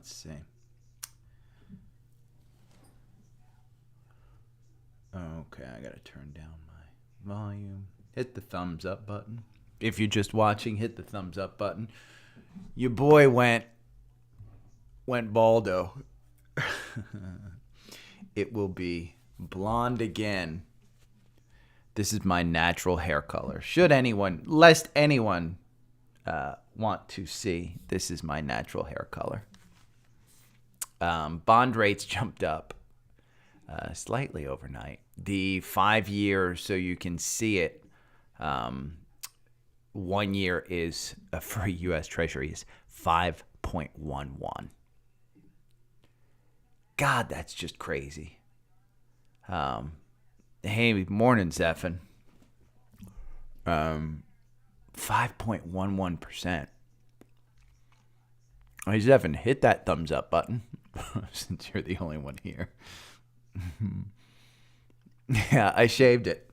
Let's see. Okay, I gotta turn down my volume. Hit the thumbs up button. If you're just watching, hit the thumbs up button. Your boy went baldo. It will be blonde again. This is my natural hair color. Lest anyone want to see, this is my natural hair color. Bond rates jumped up slightly overnight. The 5 years, so you can see it, 1 year is for U.S. Treasury is 5.11. God, that's just crazy. Hey, morning, Zephin. 5.11%. Hey, Zephin, hit that thumbs up button since you're the only one here. Yeah, I shaved it.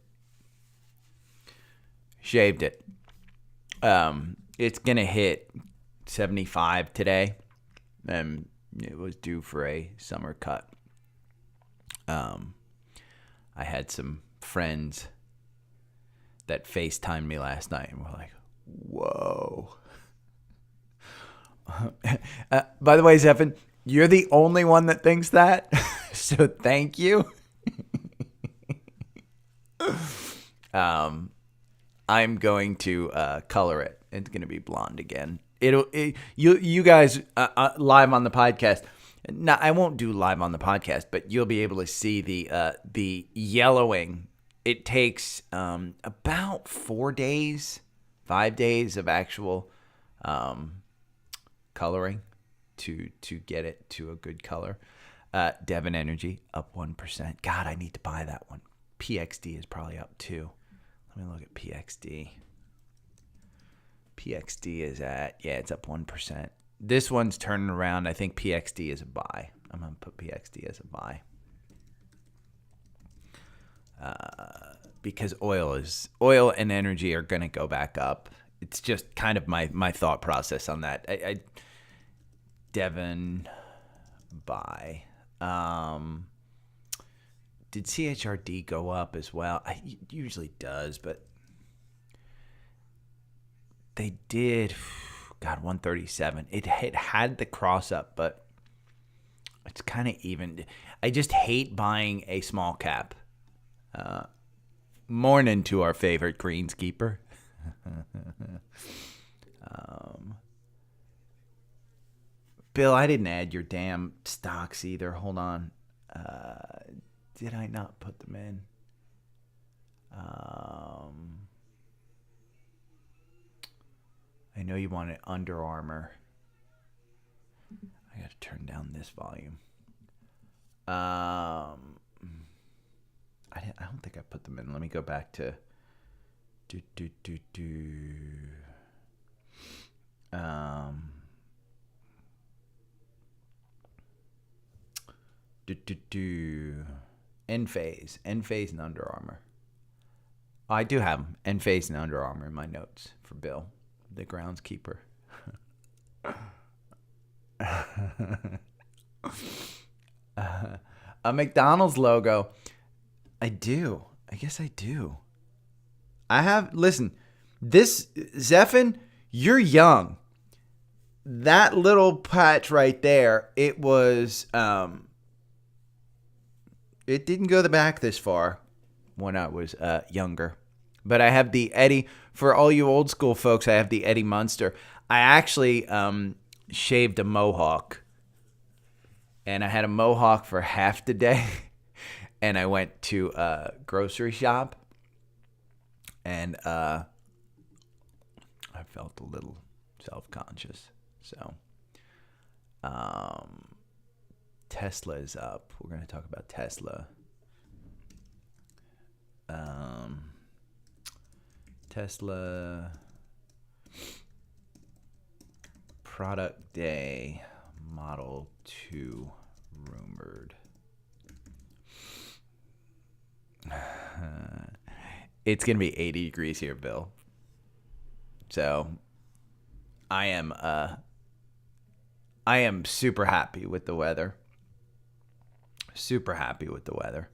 It's going to hit 75 today. It was due for a summer cut. I had some friends that FaceTimed me last night and were like, whoa. By the way, Zephin, you're the only one that thinks that. So thank you. I'm going to color it. It's going to be blonde again. You guys live on the podcast. No, I won't do live on the podcast, but you'll be able to see the yellowing. It takes about 5 days of actual coloring to get it to a good color. Devon Energy up 1%. God, I need to buy that one. PXD is probably up too. Let me look at PXD. PXD is it's up 1%. This one's turning around. I think PXD is a buy. I'm going to put PXD as a buy. Because oil and energy are going to go back up. It's just kind of my thought process on that. Devon, buy. Did CHRD go up as well? It usually does, but they did. God, 137. It had the cross up, but it's kind of even. I just hate buying a small cap. Morning to our favorite greenskeeper. Bill, I didn't add your damn stocks either. Hold on. Did I not put them in? I know you wanted Under Armour. I got to turn down this volume. I don't think I put them in. Let me go back to Enphase and Under Armour. Oh, I do have them. Enphase and Under Armour in my notes for Bill, the groundskeeper. A McDonald's logo. I do. I guess I do. Listen, this, Zephin, you're young. That little patch right there, it was, it didn't go the back this far when I was younger. But I have the Eddie, for all you old school folks, I have the Eddie Munster. I actually shaved a mohawk. And I had a mohawk for half the day. And I went to a grocery shop. And I felt a little self-conscious. So, Tesla is up. We're going to talk about Tesla. Tesla product day, Model 2 rumored. It's going to be 80 degrees here, Bill. So I am I am super happy with the weather. Super happy with the weather.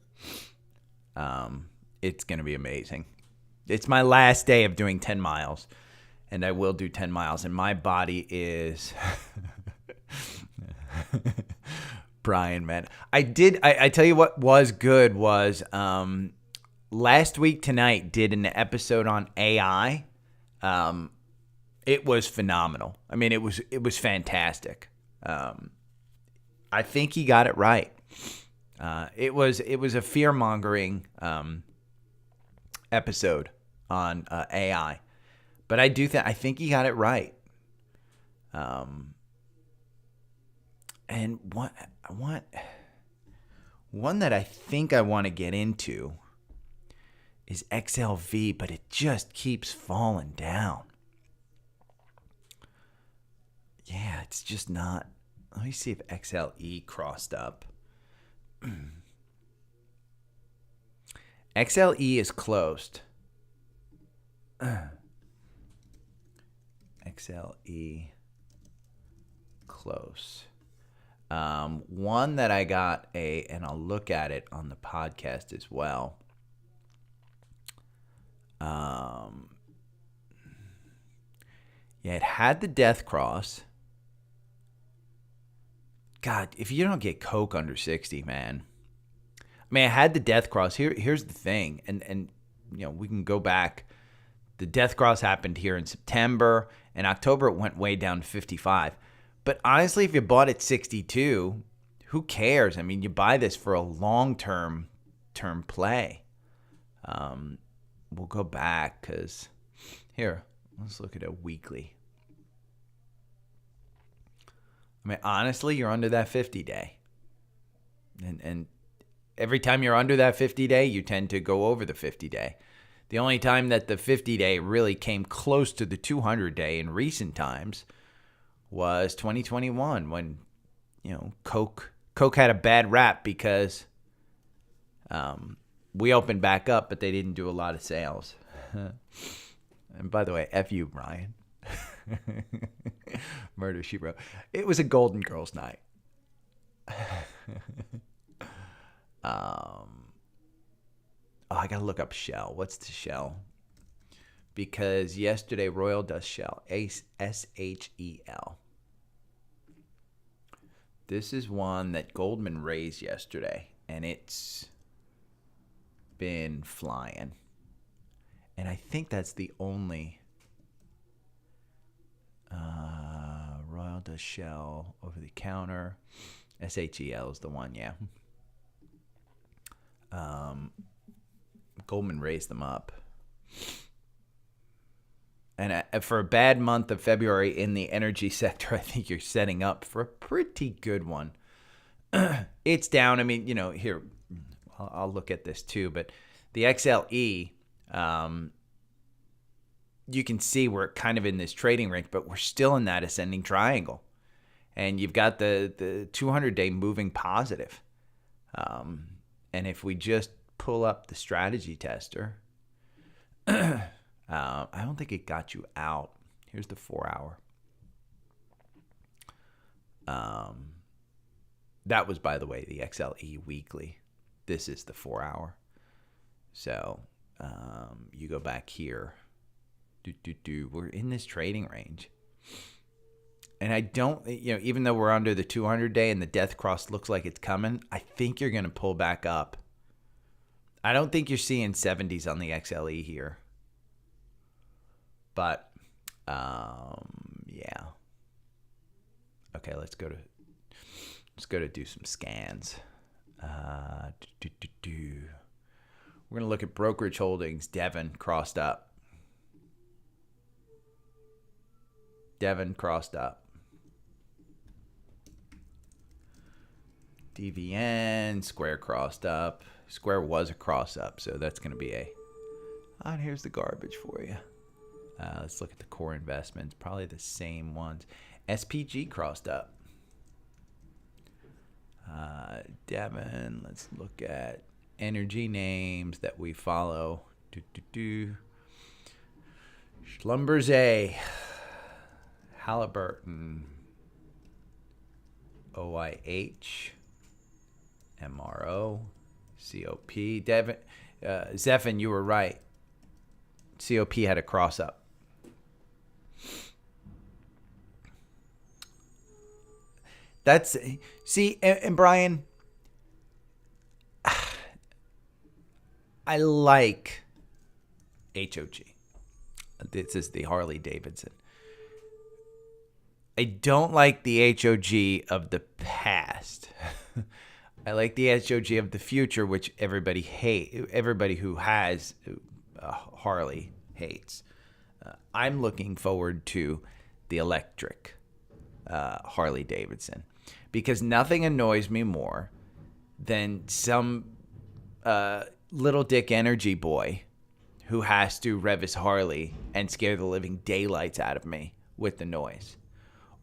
It's going to be amazing. It's my last day of doing 10 miles, and I will do 10 miles, and my body is... Brian, man. I tell you what was good was last week tonight did an episode on AI. It was phenomenal. I mean, it was fantastic. I think he got it right. It was a fear-mongering episode on AI, but I think he got it right. And one that I think I want to get into is XLV, but it just keeps falling down. Yeah, it's just not. Let me see if XLE crossed up. XLE is closed. XLE close. One that I got and I'll look at it on the podcast as well. Yeah, it had the death cross. God, if you don't get Coke under 60, man. I mean, I had the death cross. Here's the thing, and you know, we can go back. The death cross happened here in September. In October, it went way down to 55. But honestly, if you bought at 62, who cares? I mean, you buy this for a long-term play. We'll go back because here, let's look at a weekly. I mean, honestly, you're under that 50-day. And every time you're under that 50-day, you tend to go over the 50-day. The only time that the 50-day really came close to the 200-day in recent times was 2021 when, you know, Coke had a bad rap because we opened back up, but they didn't do a lot of sales. And by the way, F you, Brian. Murder, She Wrote. It was a Golden Girls night. I gotta look up Shell. What's the Shell? Because yesterday Royal does Shell. SHEL. This is one that Goldman raised yesterday, and it's been flying. And I think that's the only Royal does Shell over the counter. SHEL is the one, yeah. Goldman raised them up. And for a bad month of February in the energy sector, I think you're setting up for a pretty good one. It's down. I mean, you know, here, I'll look at this too. But the XLE, you can see we're kind of in this trading range, but we're still in that ascending triangle. And you've got the 200-day moving positive. And if we just pull up the strategy tester, I don't think it got you out. Here's the 4-hour. That was, by the way, the XLE weekly. This is the 4-hour. So you go back here. We're in this trading range. And I don't, you know, even though we're under the 200-day and the death cross looks like it's coming, I think you're going to pull back up. I don't think you're seeing 70s on the XLE here. But, yeah. Okay, let's go to do some scans. We're going to look at brokerage holdings. Devon crossed up. DVN, Square crossed up. Square was a cross up, so that's going to be a... And here's the garbage for you. Let's look at the core investments. Probably the same ones. SPG crossed up. Devon, let's look at energy names that we follow. Schlumberger, Halliburton, OIH, MRO, COP. Devin, Zephin, you were right. COP had a cross up. That's, see, and Brian, I like HOG. This is the Harley Davidson. I don't like the HOG of the past. I like the HOG of the future, which everybody who has Harley hates. I'm looking forward to the electric Harley Davidson because nothing annoys me more than some little dick energy boy who has to rev his Harley and scare the living daylights out of me with the noise.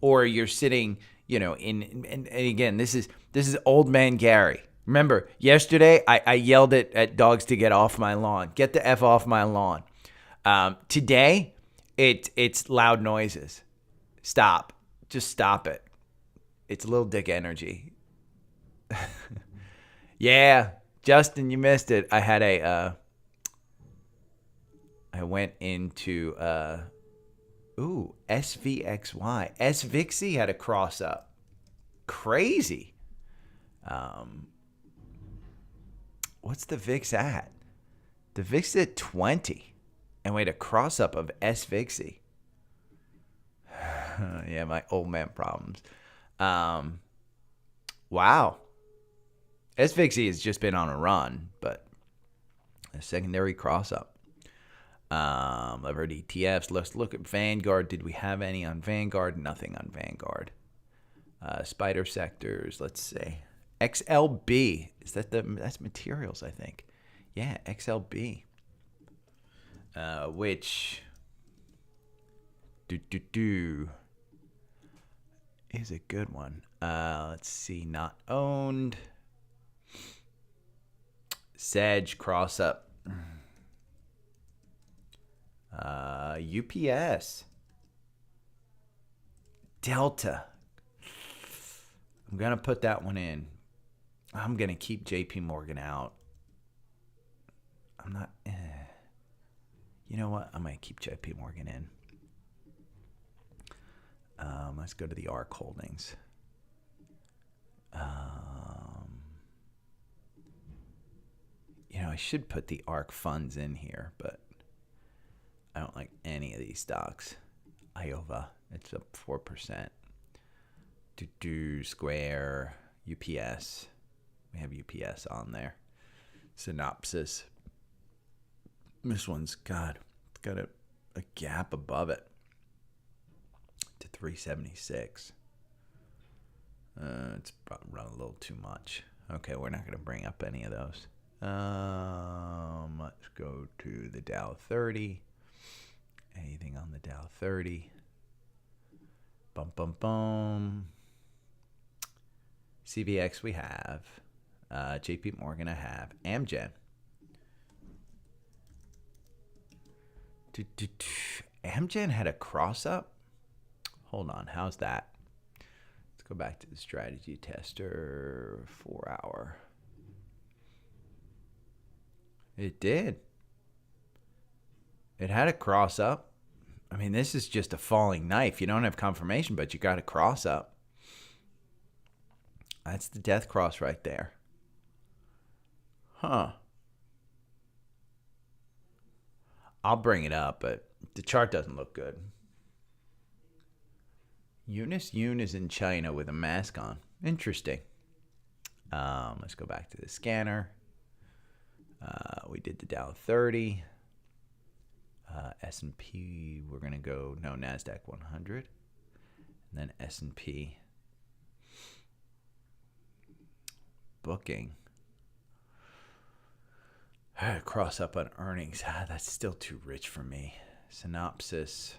Or you're sitting, and again, this is old man Gary. Remember, yesterday I yelled at dogs to get off my lawn. Get the F off my lawn. Today, it's loud noises. Stop. Just stop it. It's little dick energy. Yeah, Justin, you missed it. I had I went into SVXY. SVXY had a cross up. Crazy. What's the VIX at? The VIX is at 20. And we had a cross up of SVXY. Yeah, my old man problems. Wow. SVXY has just been on a run, but a secondary cross up. Levered ETFs. Let's look at Vanguard. Did we have any on Vanguard? Nothing on Vanguard. Spider sectors. Let's see. XLB. Is that's materials, I think. Yeah, XLB. Which is a good one. Let's see. Not owned. Sedge cross up. UPS. Delta. I'm going to put that one in. I'm going to keep JP Morgan out. I'm not. You know what? I'm going to keep JP Morgan in. Let's go to the ARC holdings. I should put the ARC funds in here, but I don't like any of these stocks. Iova, it's up 4%. Square, UPS. We have UPS on there. Synopsis. This one's got a gap above it to 376. It's run a little too much. Okay, we're not going to bring up any of those. Let's go to the Dow 30. Anything on the Dow 30? Bum, bum, bum. CVX we have. JP Morgan I have. AMZN. AMZN had a cross up? Hold on, how's that? Let's go back to the strategy tester 4 hour. It did. It had a cross up. I mean, this is just a falling knife. You don't have confirmation, but you got a cross up. That's the death cross right there. Huh. I'll bring it up, but the chart doesn't look good. Eunice Yoon is in China with a mask on. Interesting. Let's go back to the scanner. We did the Dow 30. S&P, we're going to go, NASDAQ 100. And then S&P. Booking. Cross up on earnings. That's still too rich for me. Synopsis.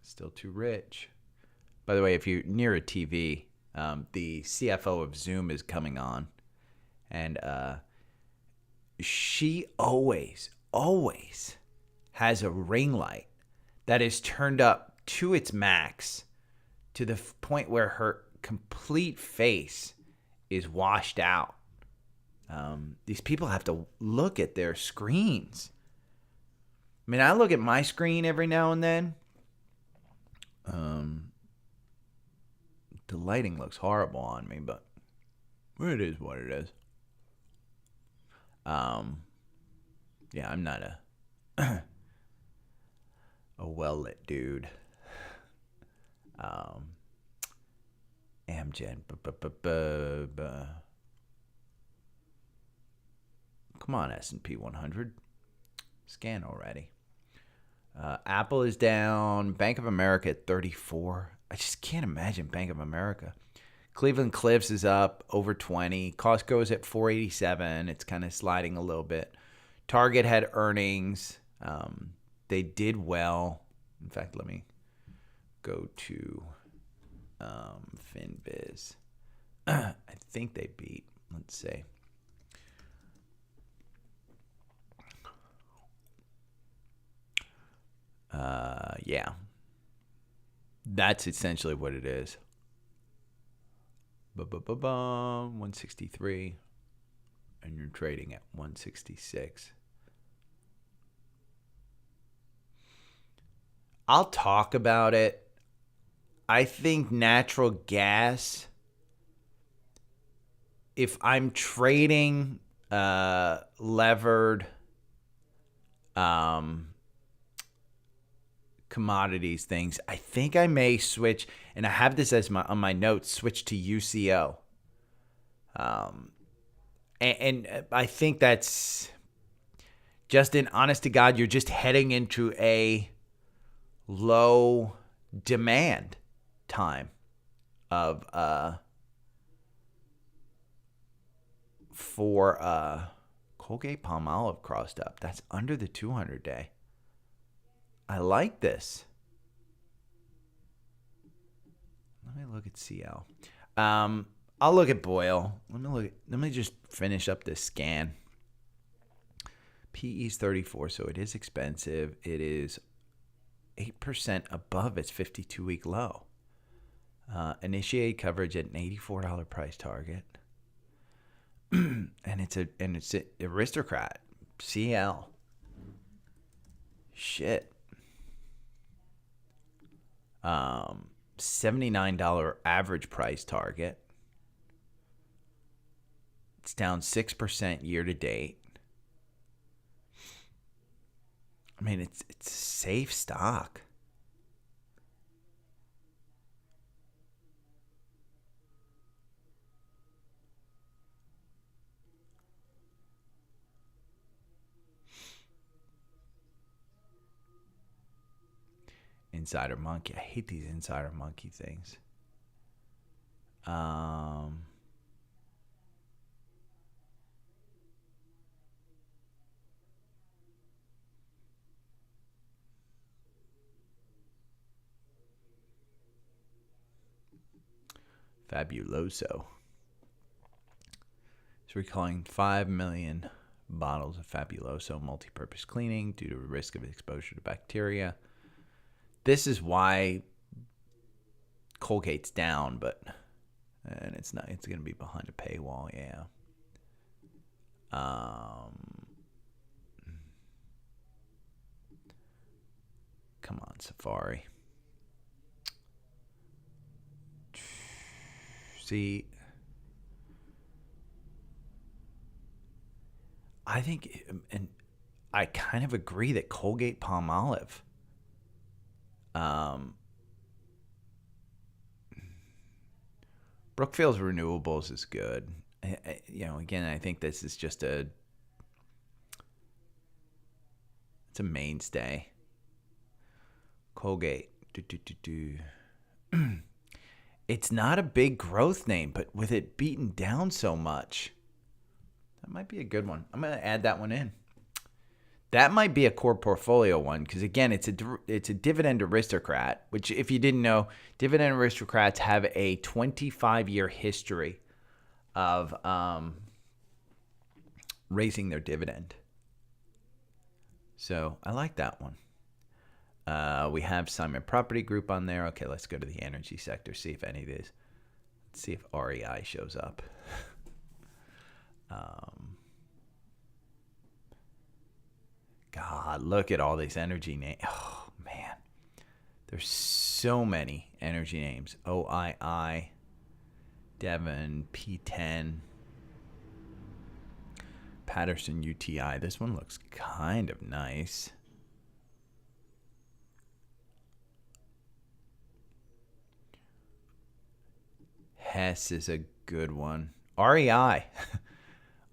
Still too rich. By the way, if you're near a TV, the CFO of Zoom is coming on. And she always has a ring light that is turned up to its max to the point where her complete face is washed out. These people have to look at their screens. I mean, I look at my screen every now and then. The lighting looks horrible on me, but it is what it is. Yeah, I'm not a well-lit dude. AMZN. Come on, S&P 100. Scan already. Apple is down. Bank of America at 34. I just can't imagine Bank of America. Cleveland Cliffs is up over 20. Costco is at 487. It's kind of sliding a little bit. Target had earnings. They did well. In fact, let me go to FinViz. I think they beat. Let's see. Yeah. That's essentially what it is. 163. And you're trading at 166. I'll talk about it. I think natural gas, if I'm trading levered commodities things, I think I may switch, and I have this as on my notes, switch to UCO. And I think that's just an honest to God, you're just heading into a low demand time of for Colgate Palmolive crossed up. That's under the 200 day. I like this. Let me look at CL. I'll look at Boyle. Let me just finish up this scan. PE is 34, so it is expensive. It is 8% above its 52-week low. Initiated coverage at an $84 price target. and it's a aristocrat. CL. Shit. $79 average price target. It's down 6% year to date. I mean, it's a safe stock. Insider Monkey. I hate these Insider Monkey things. Fabuloso. It's recalling 5 million bottles of Fabuloso multi-purpose cleaning due to risk of exposure to bacteria. This is why Colgate's down, and it's not. It's going to be behind a paywall. Yeah. Come on, Safari. See, I think, and I kind of agree that Colgate Palmolive. Brookfield's Renewables is good. Again, I think this is just it's a mainstay. Colgate. It's not a big growth name, but with it beaten down so much, that might be a good one. I'm going to add that one in. That might be a core portfolio one because, again, it's a dividend aristocrat, which, if you didn't know, dividend aristocrats have a 25-year history of raising their dividend. So I like that one. We have Simon Property Group on there. Okay, let's go to the energy sector, see if any of these. Let's see if REI shows up. God, look at all these energy names. Oh, man. There's so many energy names. OII, Devon, P10, Patterson, UTI. This one looks kind of nice. Hess is a good one. REI.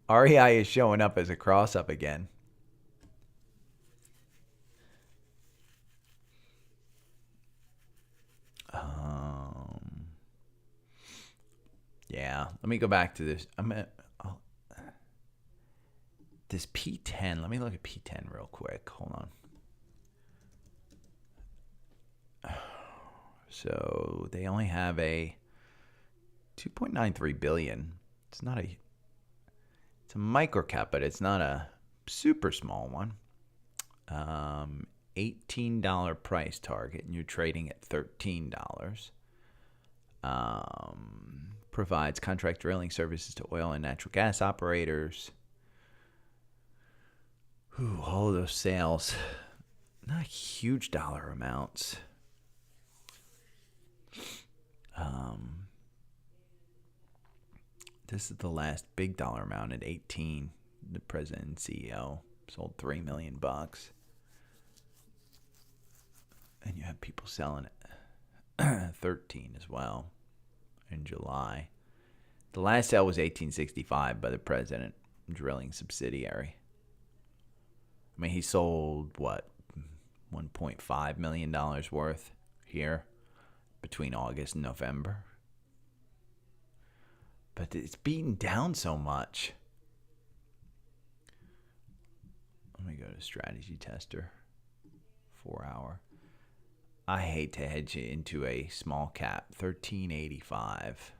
REI is showing up as a cross-up again. Yeah, let me go back to this. This P10. Let me look at P10 real quick. Hold on. So they only have a 2.93 billion. It's not a. It's a micro cap, but it's not a super small one. $18 price target, and you're trading at $13. Provides contract drilling services to oil and natural gas operators. Ooh, all of those sales, not huge dollar amounts. This is the last big dollar amount at 18. The president and CEO sold $3 million. And you have people selling it 13 as well in July. The last sale was 1865 by the president drilling subsidiary. I mean, he sold what, $1.5 million worth here between August and November. But it's beaten down so much. Let me go to strategy tester. 4 hour. I hate to hedge it into a small cap. 1385.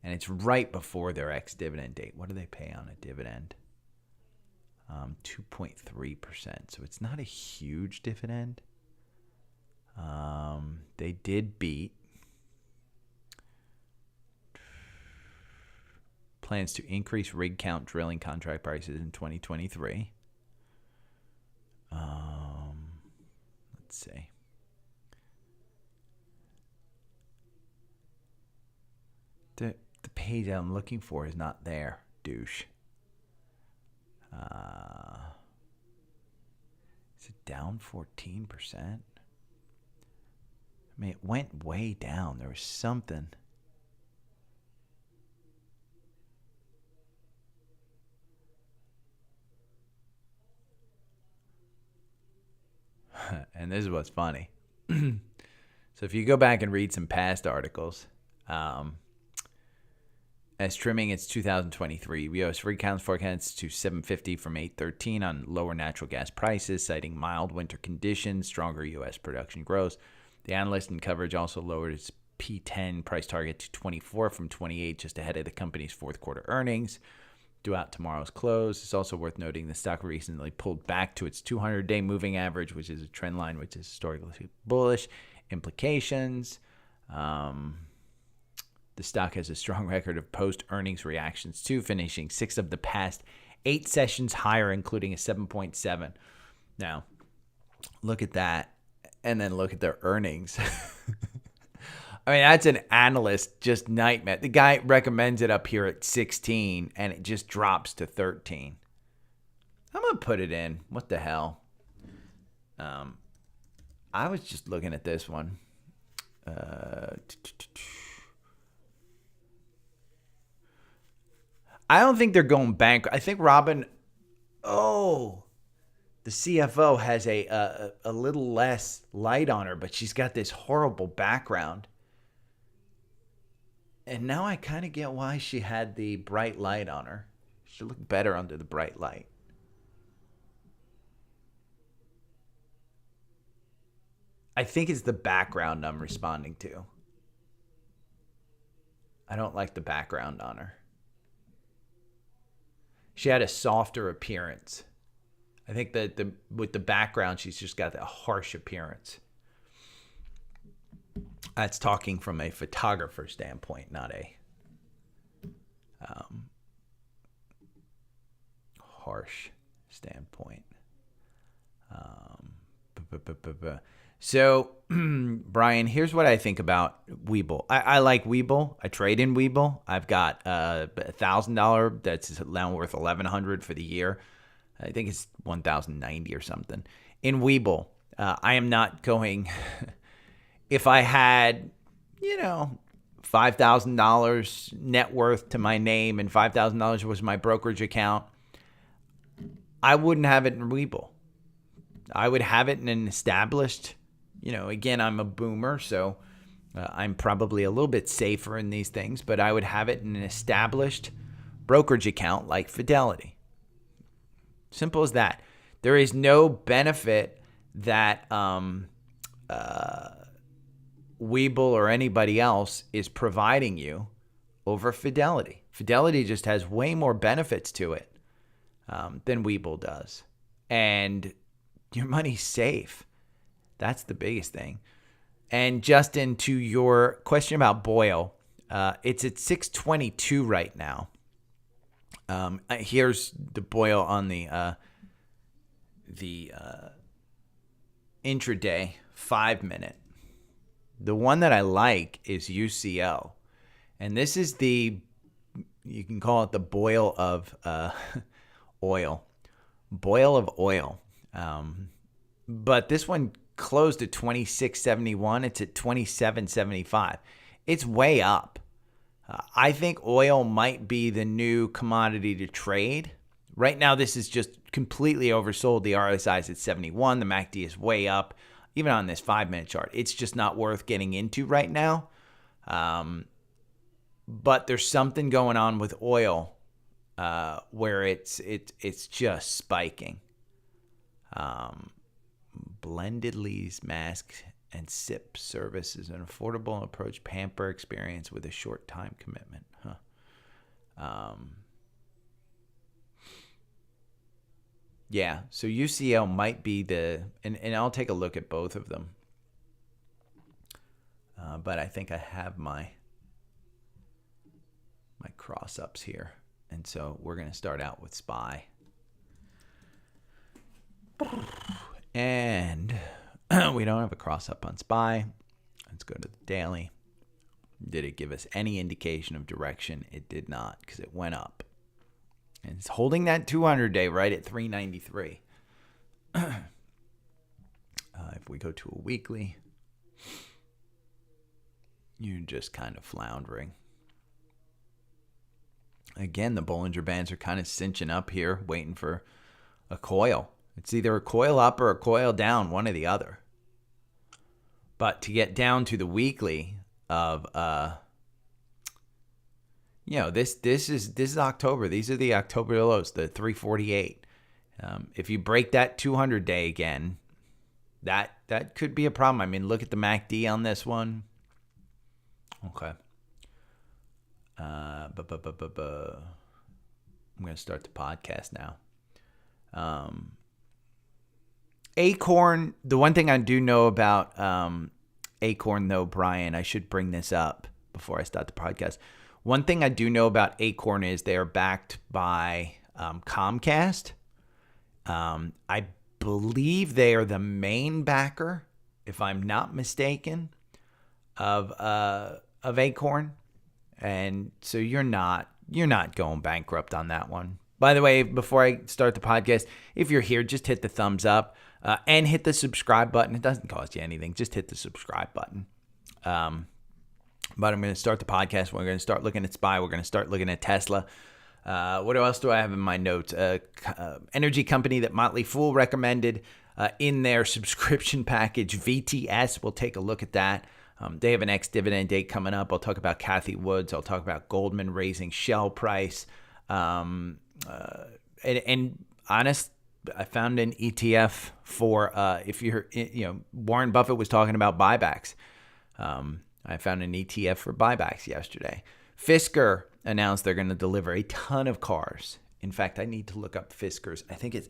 And it's right before their ex-dividend date. What do they pay on a dividend? 2.3%. So it's not a huge dividend. They did beat. Plans to increase rig count drilling contract prices in 2023. Let's see. The page I'm looking for is not there, douche. Is it down 14%? I mean, it went way down. There was something. And this is what's funny. So if you go back and read some past articles, as trimming its 2023 U.S. rig count forecast to 750 from 813 on lower natural gas prices, citing mild winter conditions, stronger U.S. production growth. The analyst in coverage also lowered its P10 price target to 24 from 28, just ahead of the company's fourth quarter earnings. Due out tomorrow's close. It's also worth noting the stock recently pulled back to its 200-day moving average, which is a trend line which is historically bullish. Implications. The stock has a strong record of post-earnings reactions too, finishing 6 of the past 8 sessions higher, including a 7.7. Now, look at that, and then look at their earnings. I mean, that's an analyst just nightmare. The guy recommends it up here at 16, and it just drops to 13. I'm going to put it in. What the hell? I was just looking at this one. I don't think they're going bankrupt. I think Robin, the CFO has a little less light on her, but she's got this horrible background. And now I kind of get why she had the bright light on her. She looked better under the bright light. I think it's the background I'm responding to. I don't like the background on her. She had a softer appearance. I think that with the background, she's just got that harsh appearance. That's talking from a photographer standpoint, not a harsh standpoint. So, Brian, here's what I think about Webull. I like Webull. I trade in Webull. I've got $1,000 that's now worth $1,100 for the year. I think it's $1,090 or something. In Webull, I am not going. If I had, $5,000 net worth to my name and $5,000 was my brokerage account, I wouldn't have it in Webull. I would have it in an established, again, I'm a boomer, so I'm probably a little bit safer in these things, but I would have it in an established brokerage account like Fidelity. Simple as that. There is no benefit that Webull or anybody else is providing you over Fidelity. Fidelity just has way more benefits to it than Webull does. And your money's safe. That's the biggest thing. And Justin, to your question about Boyle, it's at 622 right now. Here's the Boyle on the intraday 5-minute. The one that I like is UCO. And this is you can call it the Boyle of oil. Boyle of oil. But this one closed at 26.71. It's at 27.75. It's way up. I think oil might be the new commodity to trade. Right now, this is just completely oversold. The RSI is at 71. The MACD is way up. Even on this 5-minute chart, it's just not worth getting into right now. But there's something going on with oil where it's just spiking. Blended leads, mask, and SIP service is an affordable approach pamper experience with a short time commitment. Yeah, so UCL might be and I'll take a look at both of them. But I think I have my cross-ups here. And so we're going to start out with SPY. And we don't have a cross-up on SPY. Let's go to the daily. Did it give us any indication of direction? It did not, because it went up. And it's holding that 200-day right at 393. If we go to a weekly, you're just kind of floundering. Again, the Bollinger Bands are kind of cinching up here, waiting for a coil. It's either a coil up or a coil down, one or the other. But to get down to the weekly of, this is October. These are the October lows, the 348. If you break that 200-day again, that could be a problem. I mean, look at the MACD on this one. Okay. I'm going to start the podcast now. Acorn, the one thing I do know about Acorn, though, Brian, I should bring this up before I start the podcast. One thing I do know about Acorn is they are backed by Comcast. I believe they are the main backer, if I'm not mistaken, of Acorn. And so you're not going bankrupt on that one. By the way, before I start the podcast, if you're here, just hit the thumbs up and hit the subscribe button. It doesn't cost you anything. Just hit the subscribe button. But I'm going to start the podcast. We're going to start looking at SPY. We're going to start looking at Tesla. What else do I have in my notes? Energy company that Motley Fool recommended in their subscription package, VTS. We'll take a look at that. They have an ex-dividend date coming up. I'll talk about Cathie Woods. I'll talk about Goldman raising Shell price. And honest, I found an ETF for if you're, Warren Buffett was talking about buybacks. I found an ETF for buybacks yesterday. Fisker announced they're going to deliver a ton of cars. In fact, I need to look up Fisker's. I think it's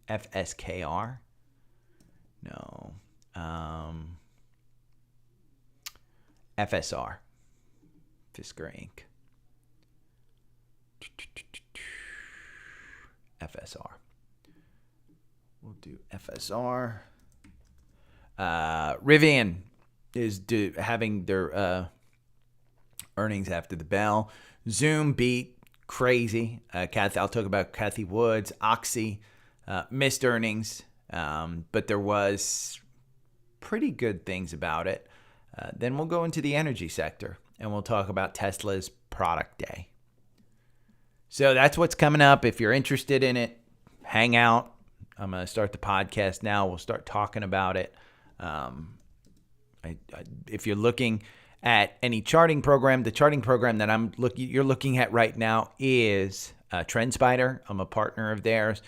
FSKR. No. FSR, Fisker Inc. FSR. We'll do FSR. Rivian is having their earnings after the bell. Zoom beat crazy. I'll talk about Cathie Wood's. Oxy missed earnings, but there was pretty good things about it. Then we'll go into the energy sector, and we'll talk about Tesla's product day. So that's what's coming up. If you're interested in it, hang out. I'm going to start the podcast now. We'll start talking about it. If you're looking at any charting program, the charting program that you're looking at right now is TrendSpider. I'm a partner of theirs.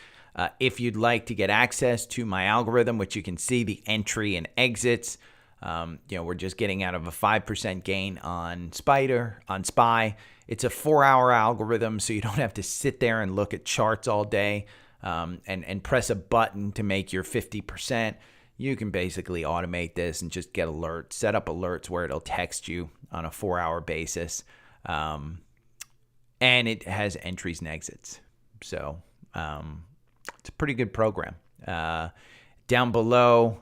If you'd like to get access to my algorithm, which you can see the entry and exits, we're just getting out of a 5% gain on SPY. It's a 4-hour algorithm, so you don't have to sit there and look at charts all day and press a button to make your 50%. You can basically automate this and just get alerts, set up alerts where it'll text you on a 4-hour basis. And it has entries and exits. So it's a pretty good program. Down below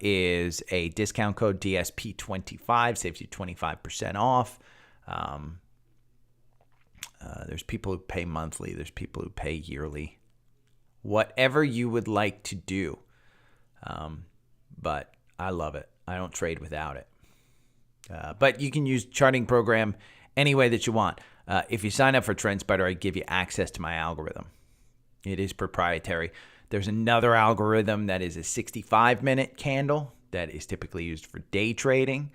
is a discount code DSP25, saves you 25% off. There's people who pay monthly. There's people who pay yearly. Whatever you would like to do. But I love it. I don't trade without it. But you can use charting program any way that you want. If you sign up for TrendSpider, I give you access to my algorithm. It is proprietary. There's another algorithm that is a 65-minute candle that is typically used for day trading.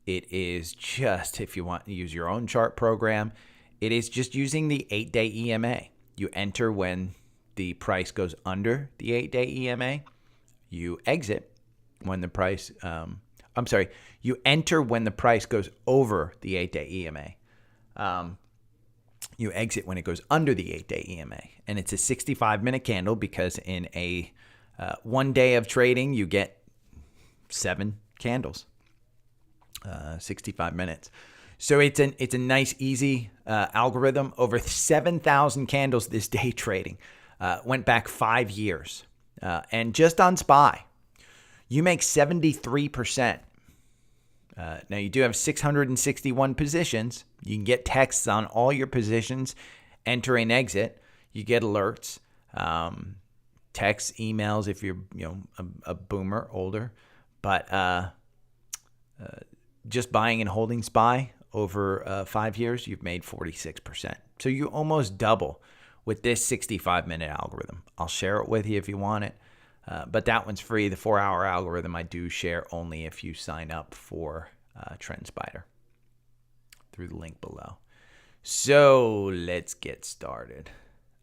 It is just, if you want to use your own chart program, it is just using the 8-day EMA. You enter when the price goes under the 8-day EMA. You exit when the price, you enter when the price goes over the 8-day EMA. You exit when it goes under the 8-day EMA. And it's a 65-minute candle because in a 1 day of trading, you get 7 candles, 65 minutes. So it's a nice, easy algorithm. Over 7,000 candles this day trading. Went back 5 years. And just on SPY, you make 73%. Now, you do have 661 positions. You can get texts on all your positions, enter and exit. You get alerts, texts, emails if you're a boomer, older. But just buying and holding SPY over 5 years, you've made 46%. So you almost double with this 65-minute algorithm. I'll share it with you if you want it. But that one's free. The 4-hour algorithm I do share only if you sign up for TrendSpider through the link below. So let's get started.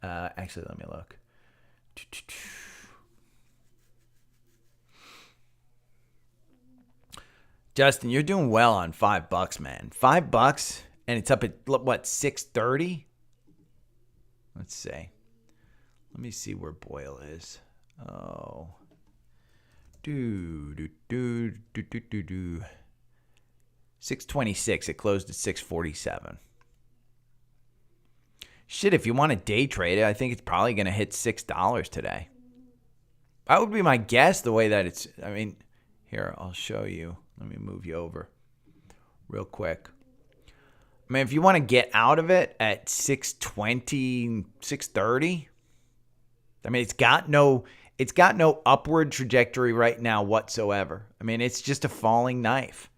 Actually, let me look. Justin, you're doing well on $5, man. $5, and it's up at what, 630? Let's see. Let me see where Boyle is. Oh. 626. It closed at 647. Shit, if you want to day trade it, I think it's probably going to hit $6 today. That would be my guess, the way that it's, here, I'll show you. Let me move you over real quick. If you want to get out of it at 620, 630, it's got no upward trajectory right now whatsoever. It's just a falling knife.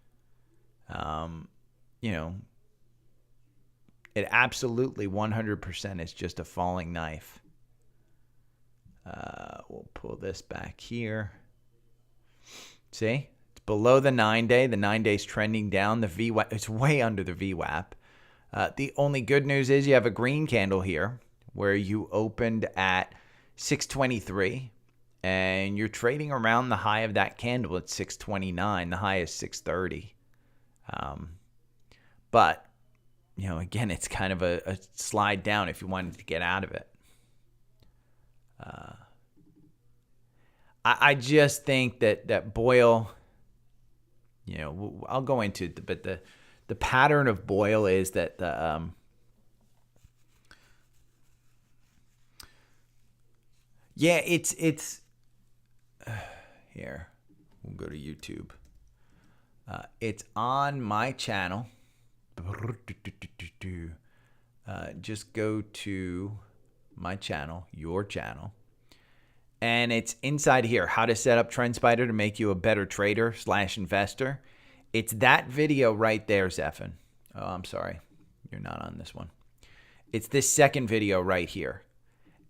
It absolutely 100% is just a falling knife. We'll pull this back here. See? It's below the 9-day. The 9-day's trending down. The VWAP, it's way under the VWAP. The only good news is you have a green candle here where you opened at 623 and you're trading around the high of that candle at 629. The high is 630. But, again, it's kind of a slide down if you wanted to get out of it. I just think that Boyle, I'll go into it, but the pattern of Boyle is that it's here. We'll go to YouTube. It's on my channel. Just go to my channel, your channel, and it's inside here, how to set up TrendSpider to make you a better trader / investor. It's that video right there, Zephin. Oh, I'm sorry. You're not on this one. It's this second video right here.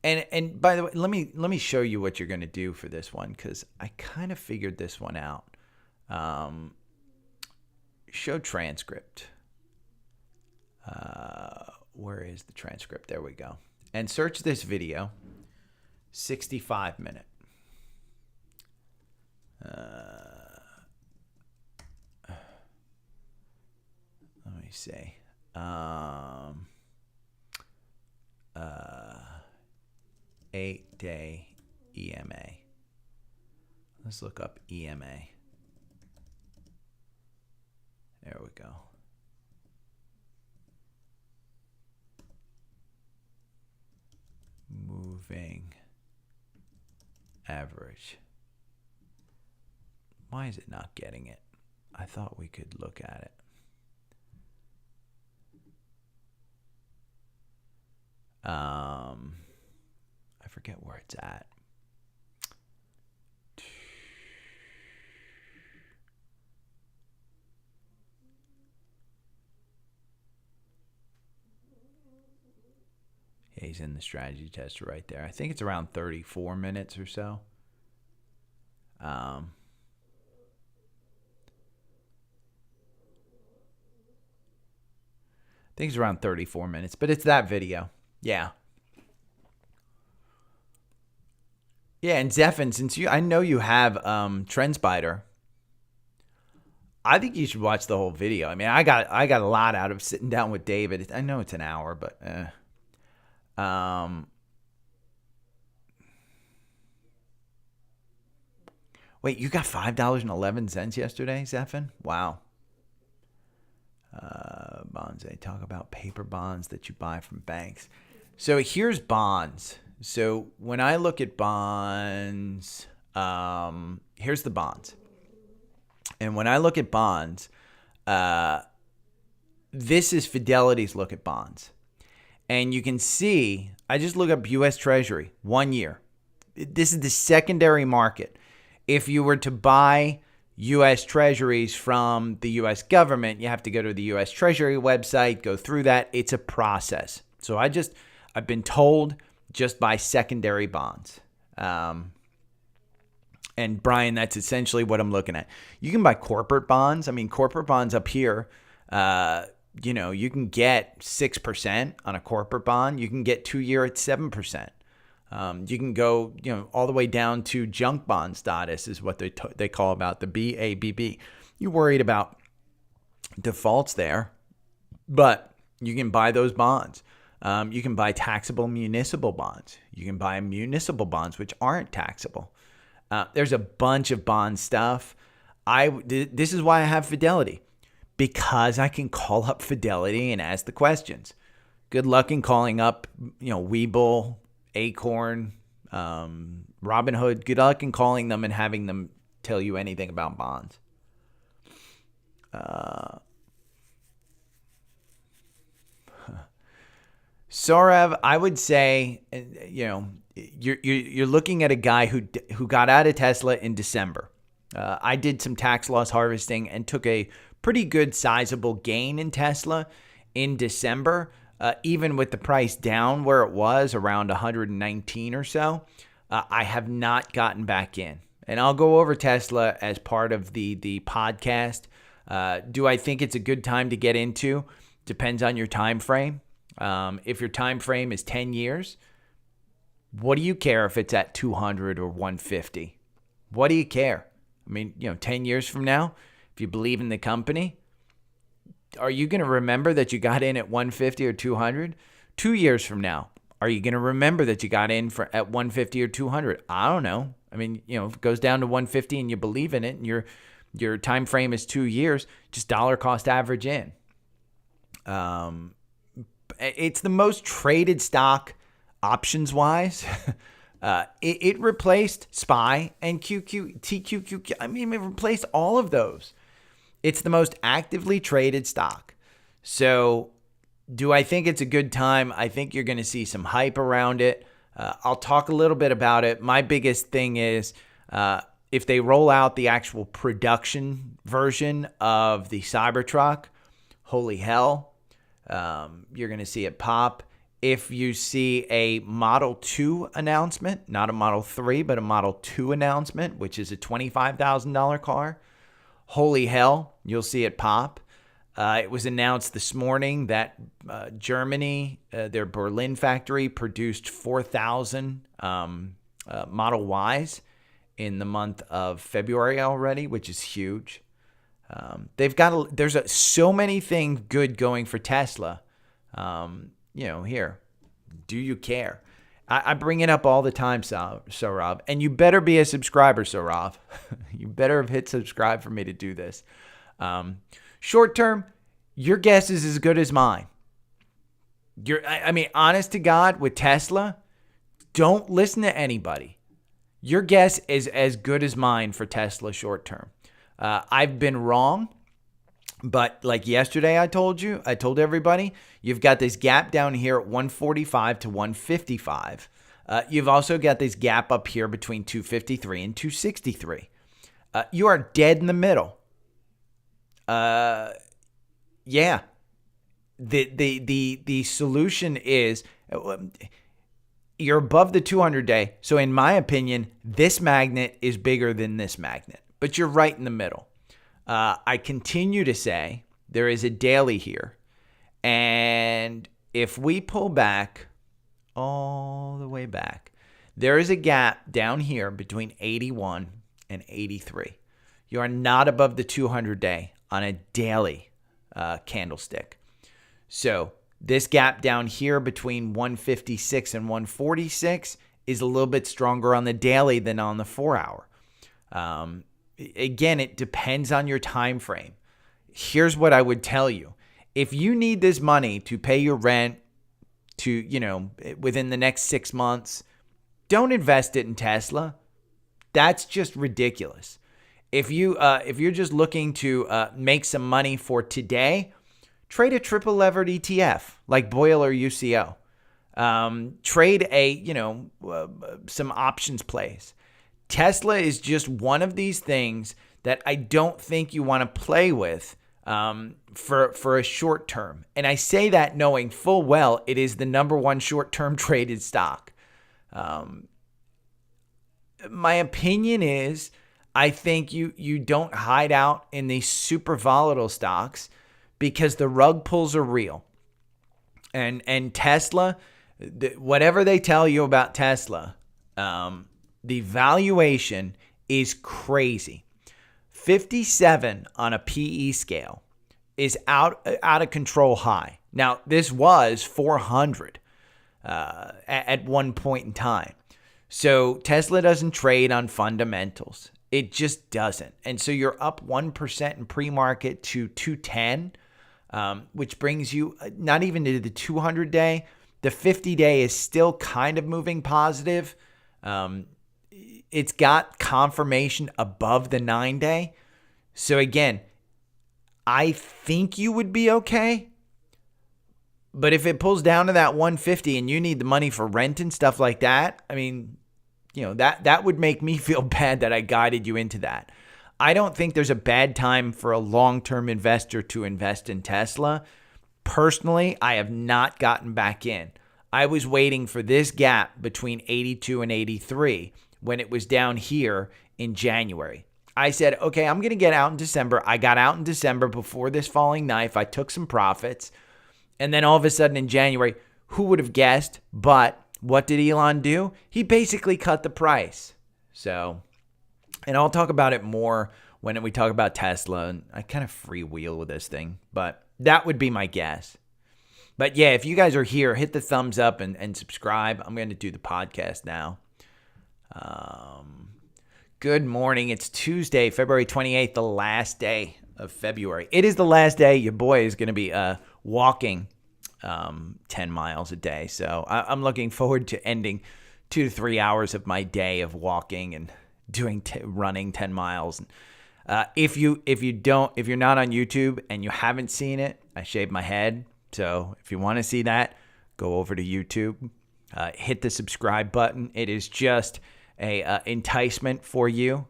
And by the way, let me show you what you're going to do for this one, because I kind of figured this one out. Show transcript. Where is the transcript? There we go. And search this video. 65 minute. Let me see. 8-day EMA. Let's look up EMA. There we go. Moving average. Why is it not getting it? I thought we could look at it. I forget where it's at. Yeah, he's in the strategy tester right there. I think it's around 34 minutes or so. I think it's around 34 minutes, but it's that video. Yeah. Yeah, and Zephin, since I know you have TrendSpider, I think you should watch the whole video. I mean, I got a lot out of sitting down with David. I know it's an hour, but wait, you got $5.11 yesterday, Zephin? Wow. Bonds. They talk about paper bonds that you buy from banks. So here's bonds. So when I look at bonds, here's the bonds. And when I look at bonds, this is Fidelity's look at bonds. And you can see, I just look up U.S. Treasury, 1 year. This is the secondary market. If you were to buy U.S. Treasuries from the U.S. government, you have to go to the U.S. Treasury website, go through that. It's a process. So I've been told just buy secondary bonds. And Brian, that's essentially what I'm looking at. You can buy corporate bonds. I mean, corporate bonds up here, you can get 6% on a corporate bond. You can get 2 year at 7%. You can go, all the way down to junk bond status is what they call about the BABB. You're worried about defaults there, but you can buy those bonds. You can buy taxable municipal bonds. You can buy municipal bonds, which aren't taxable. There's a bunch of bond stuff. This is why I have Fidelity, because I can call up Fidelity and ask the questions. Good luck in calling up, Webull, Acorn, Robinhood. Good luck in calling them and having them tell you anything about bonds. Sorav, I would say, you're looking at a guy who got out of Tesla in December. I did some tax loss harvesting and took a pretty good sizable gain in Tesla in December. Even with the price down where it was, around 119 or so, I have not gotten back in. And I'll go over Tesla as part of the podcast. Do I think it's a good time to get into? Depends on your time frame. If your time frame is 10 years, what do you care if it's at 200 or 150? What do you care? I mean, 10 years from now, if you believe in the company, are you going to remember that you got in at 150 or 200? 2 years from now, are you going to remember that you got in at 150 or 200? I don't know. I mean, if it goes down to 150 and you believe in it and your time frame is 2 years, just dollar cost average in. It's the most traded stock options wise. It replaced SPY and TQQQ. I mean, it replaced all of those. It's the most actively traded stock. So do I think it's a good time? I think you're going to see some hype around it. I'll talk a little bit about it. My biggest thing is if they roll out the actual production version of the Cybertruck, holy hell, you're going to see it pop. If you see a Model 2 announcement, not a Model 3, but a Model 2 announcement, which is a $25,000 car, holy hell, you'll see it pop. It was announced this morning that Germany, their Berlin factory, produced 4,000 Model Ys in the month of February already, which is huge. There's so many things good going for Tesla. Here, do you care? I bring it up all the time, Saurav, and you better be a subscriber, Saurav. You better have hit subscribe for me to do this. Short term, your guess is as good as mine. Honest to God, with Tesla, don't listen to anybody. Your guess is as good as mine for Tesla short term. I've been wrong. But like yesterday, I told everybody, you've got this gap down here at 145 to 155. You've also got this gap up here between 253 and 263. You are dead in the middle. Yeah. The solution is you're above the 200-day. So in my opinion, this magnet is bigger than this magnet. But you're right in the middle. I continue to say there is a daily here. And if we pull back all the way back, there is a gap down here between 81 and 83. You are not above the 200-day on a daily candlestick. So this gap down here between 156 and 146 is a little bit stronger on the daily than on the 4-hour. Again, it depends on your time frame. Here's what I would tell you. If you need this money to pay your rent within the next 6 months, don't invest it in Tesla. That's just ridiculous. If you're just looking to make some money for today, trade a triple levered ETF like Boyle or UCO. Trade some options plays. Tesla is just one of these things that I don't think you want to play with for a short term. And I say that knowing full well it is the number one short-term traded stock. My opinion is I think you don't hide out in these super volatile stocks because the rug pulls are real. And Tesla, whatever they tell you about Tesla, the valuation is crazy. 57 on a PE scale is out of control high. Now, this was 400 at one point in time. So Tesla doesn't trade on fundamentals. It just doesn't. And so you're up 1% in pre-market to 210, which brings you not even to the 200-day. The 50-day is still kind of moving positive. It's got confirmation above the 9-day. So again, I think you would be okay. But if it pulls down to that 150 and you need the money for rent and stuff like that, that would make me feel bad that I guided you into that. I don't think there's a bad time for a long-term investor to invest in Tesla. Personally, I have not gotten back in. I was waiting for this gap between 82 and 83 when it was down here in January. I said, okay, I'm going to get out in December. I got out in December before this falling knife. I took some profits. And then all of a sudden in January, who would have guessed? But what did Elon do? He basically cut the price. So, and I'll talk about it more when we talk about Tesla. And I kind of freewheel with this thing, but that would be my guess. But yeah, if you guys are here, hit the thumbs up and subscribe. I'm going to do the podcast now. Good morning. It's Tuesday, February 28th, the last day of February. It is the last day. Your boy is going to be walking 10 miles a day. So I'm looking forward to ending 2 to 3 hours of my day of walking and doing running 10 miles. If you're not on YouTube and you haven't seen it, I shaved my head. So if you want to see that, go over to YouTube. Hit the subscribe button. It is just a enticement for you.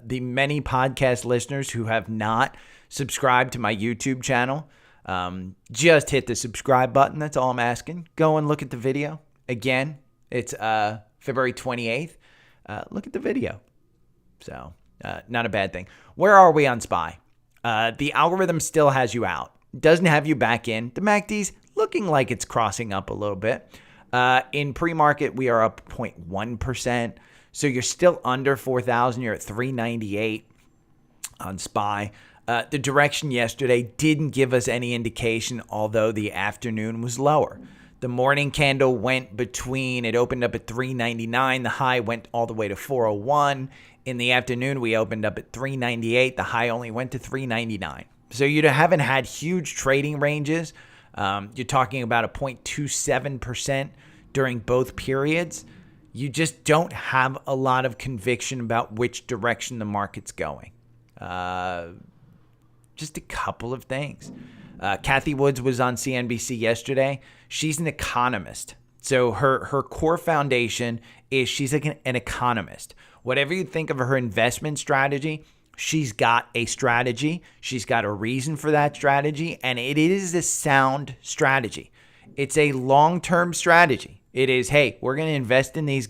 The many podcast listeners who have not subscribed to my YouTube channel, just hit the subscribe button. That's all I'm asking. Go and look at the video. Again, it's February 28th. Look at the video. So not a bad thing. Where are we on SPY? The algorithm still has you out. Doesn't have you back in. The MACD's looking like it's crossing up a little bit. In pre-market, we are up 0.1%. So you're still under 4,000. You're at 398 on SPY. The direction yesterday didn't give us any indication, although the afternoon was lower. The morning candle went between, it opened up at 399. The high went all the way to 401. In the afternoon, we opened up at 398. The high only went to 399. So you haven't had huge trading ranges. You're talking about a 0.27% during both periods. You just don't have a lot of conviction about which direction the market's going. Just a couple of things. Kathy Woods was on CNBC yesterday. She's an economist. So her core foundation is she's like an economist. Whatever you think of her investment strategy, she's got a strategy. She's got a reason for that strategy, and it is a sound strategy. It's a long-term strategy. It is, hey, we're going to invest in these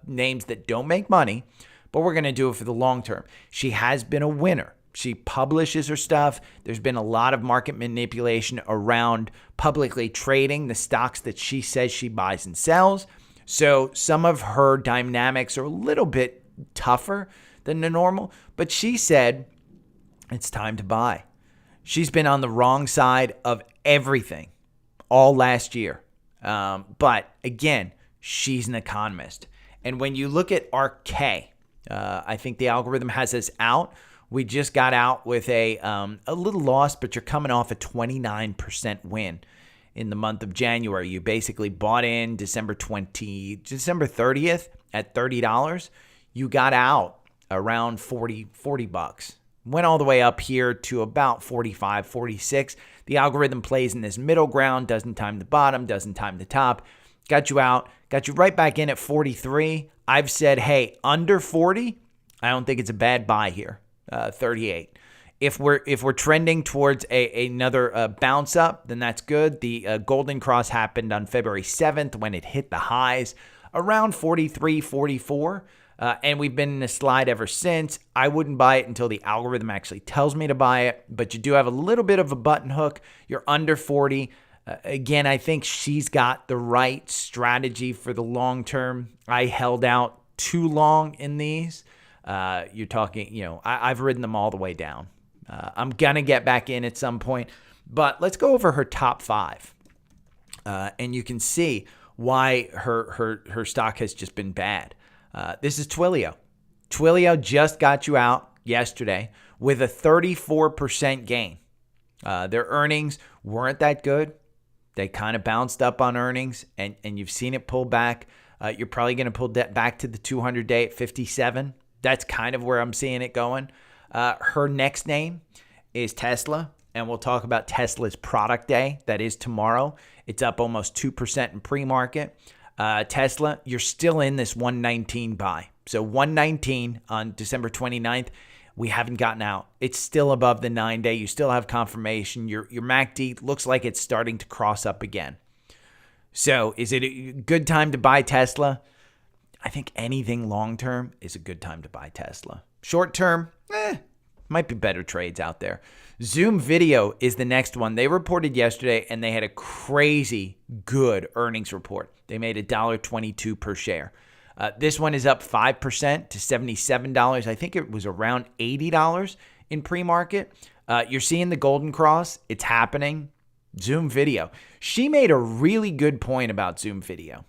names that don't make money, but we're going to do it for the long term. She has been a winner. She publishes her stuff. There's been a lot of market manipulation around publicly trading the stocks that she says she buys and sells. So some of her dynamics are a little bit tougher than the normal, but she said it's time to buy. She's been on the wrong side of everything all last year. But again, she's an economist. And when you look at RK, I think the algorithm has us out. We just got out with a little loss, but you're coming off a 29% win in the month of January. You basically bought in December 30th at $30. You got out around 40 bucks. Went all the way up here to about 45, 46. The algorithm plays in this middle ground, doesn't time the bottom, doesn't time the top. Got you out, got you right back in at 43. I've said, hey, under 40, I don't think it's a bad buy here. 38. If we're trending towards another bounce up, then that's good. The golden cross happened on February 7th when it hit the highs around 43, 44. And we've been in a slide ever since. I wouldn't buy it until the algorithm actually tells me to buy it, but you do have a little bit of a button hook. You're under 40. Again, I think she's got the right strategy for the long term. I held out too long in these. You're talking, I've ridden them all the way down. I'm going to get back in at some point, but let's go over her top 5. And you can see why her stock has just been bad. This is Twilio. Twilio just got you out yesterday with a 34% gain. Their earnings weren't that good. They kind of bounced up on earnings, and you've seen it pull back. You're probably going to pull that back to the 200-day at 57. That's kind of where I'm seeing it going. Her next name is Tesla, and we'll talk about Tesla's product day. That is tomorrow. It's up almost 2% in pre-market. Tesla, you're still in this 119 buy. So 119 on December 29th, we haven't gotten out. It's still above the 9-day. You still have confirmation. Your MACD looks like it's starting to cross up again. So is it a good time to buy Tesla? I think anything long-term is a good time to buy Tesla. Short-term, might be better trades out there. Zoom Video is the next one. They reported yesterday, and they had a crazy good earnings report. They made $1.22 per share. This one is up 5% to $77. I think it was around $80 in pre-market. You're seeing the golden cross. It's happening. Zoom Video. She made a really good point about Zoom Video.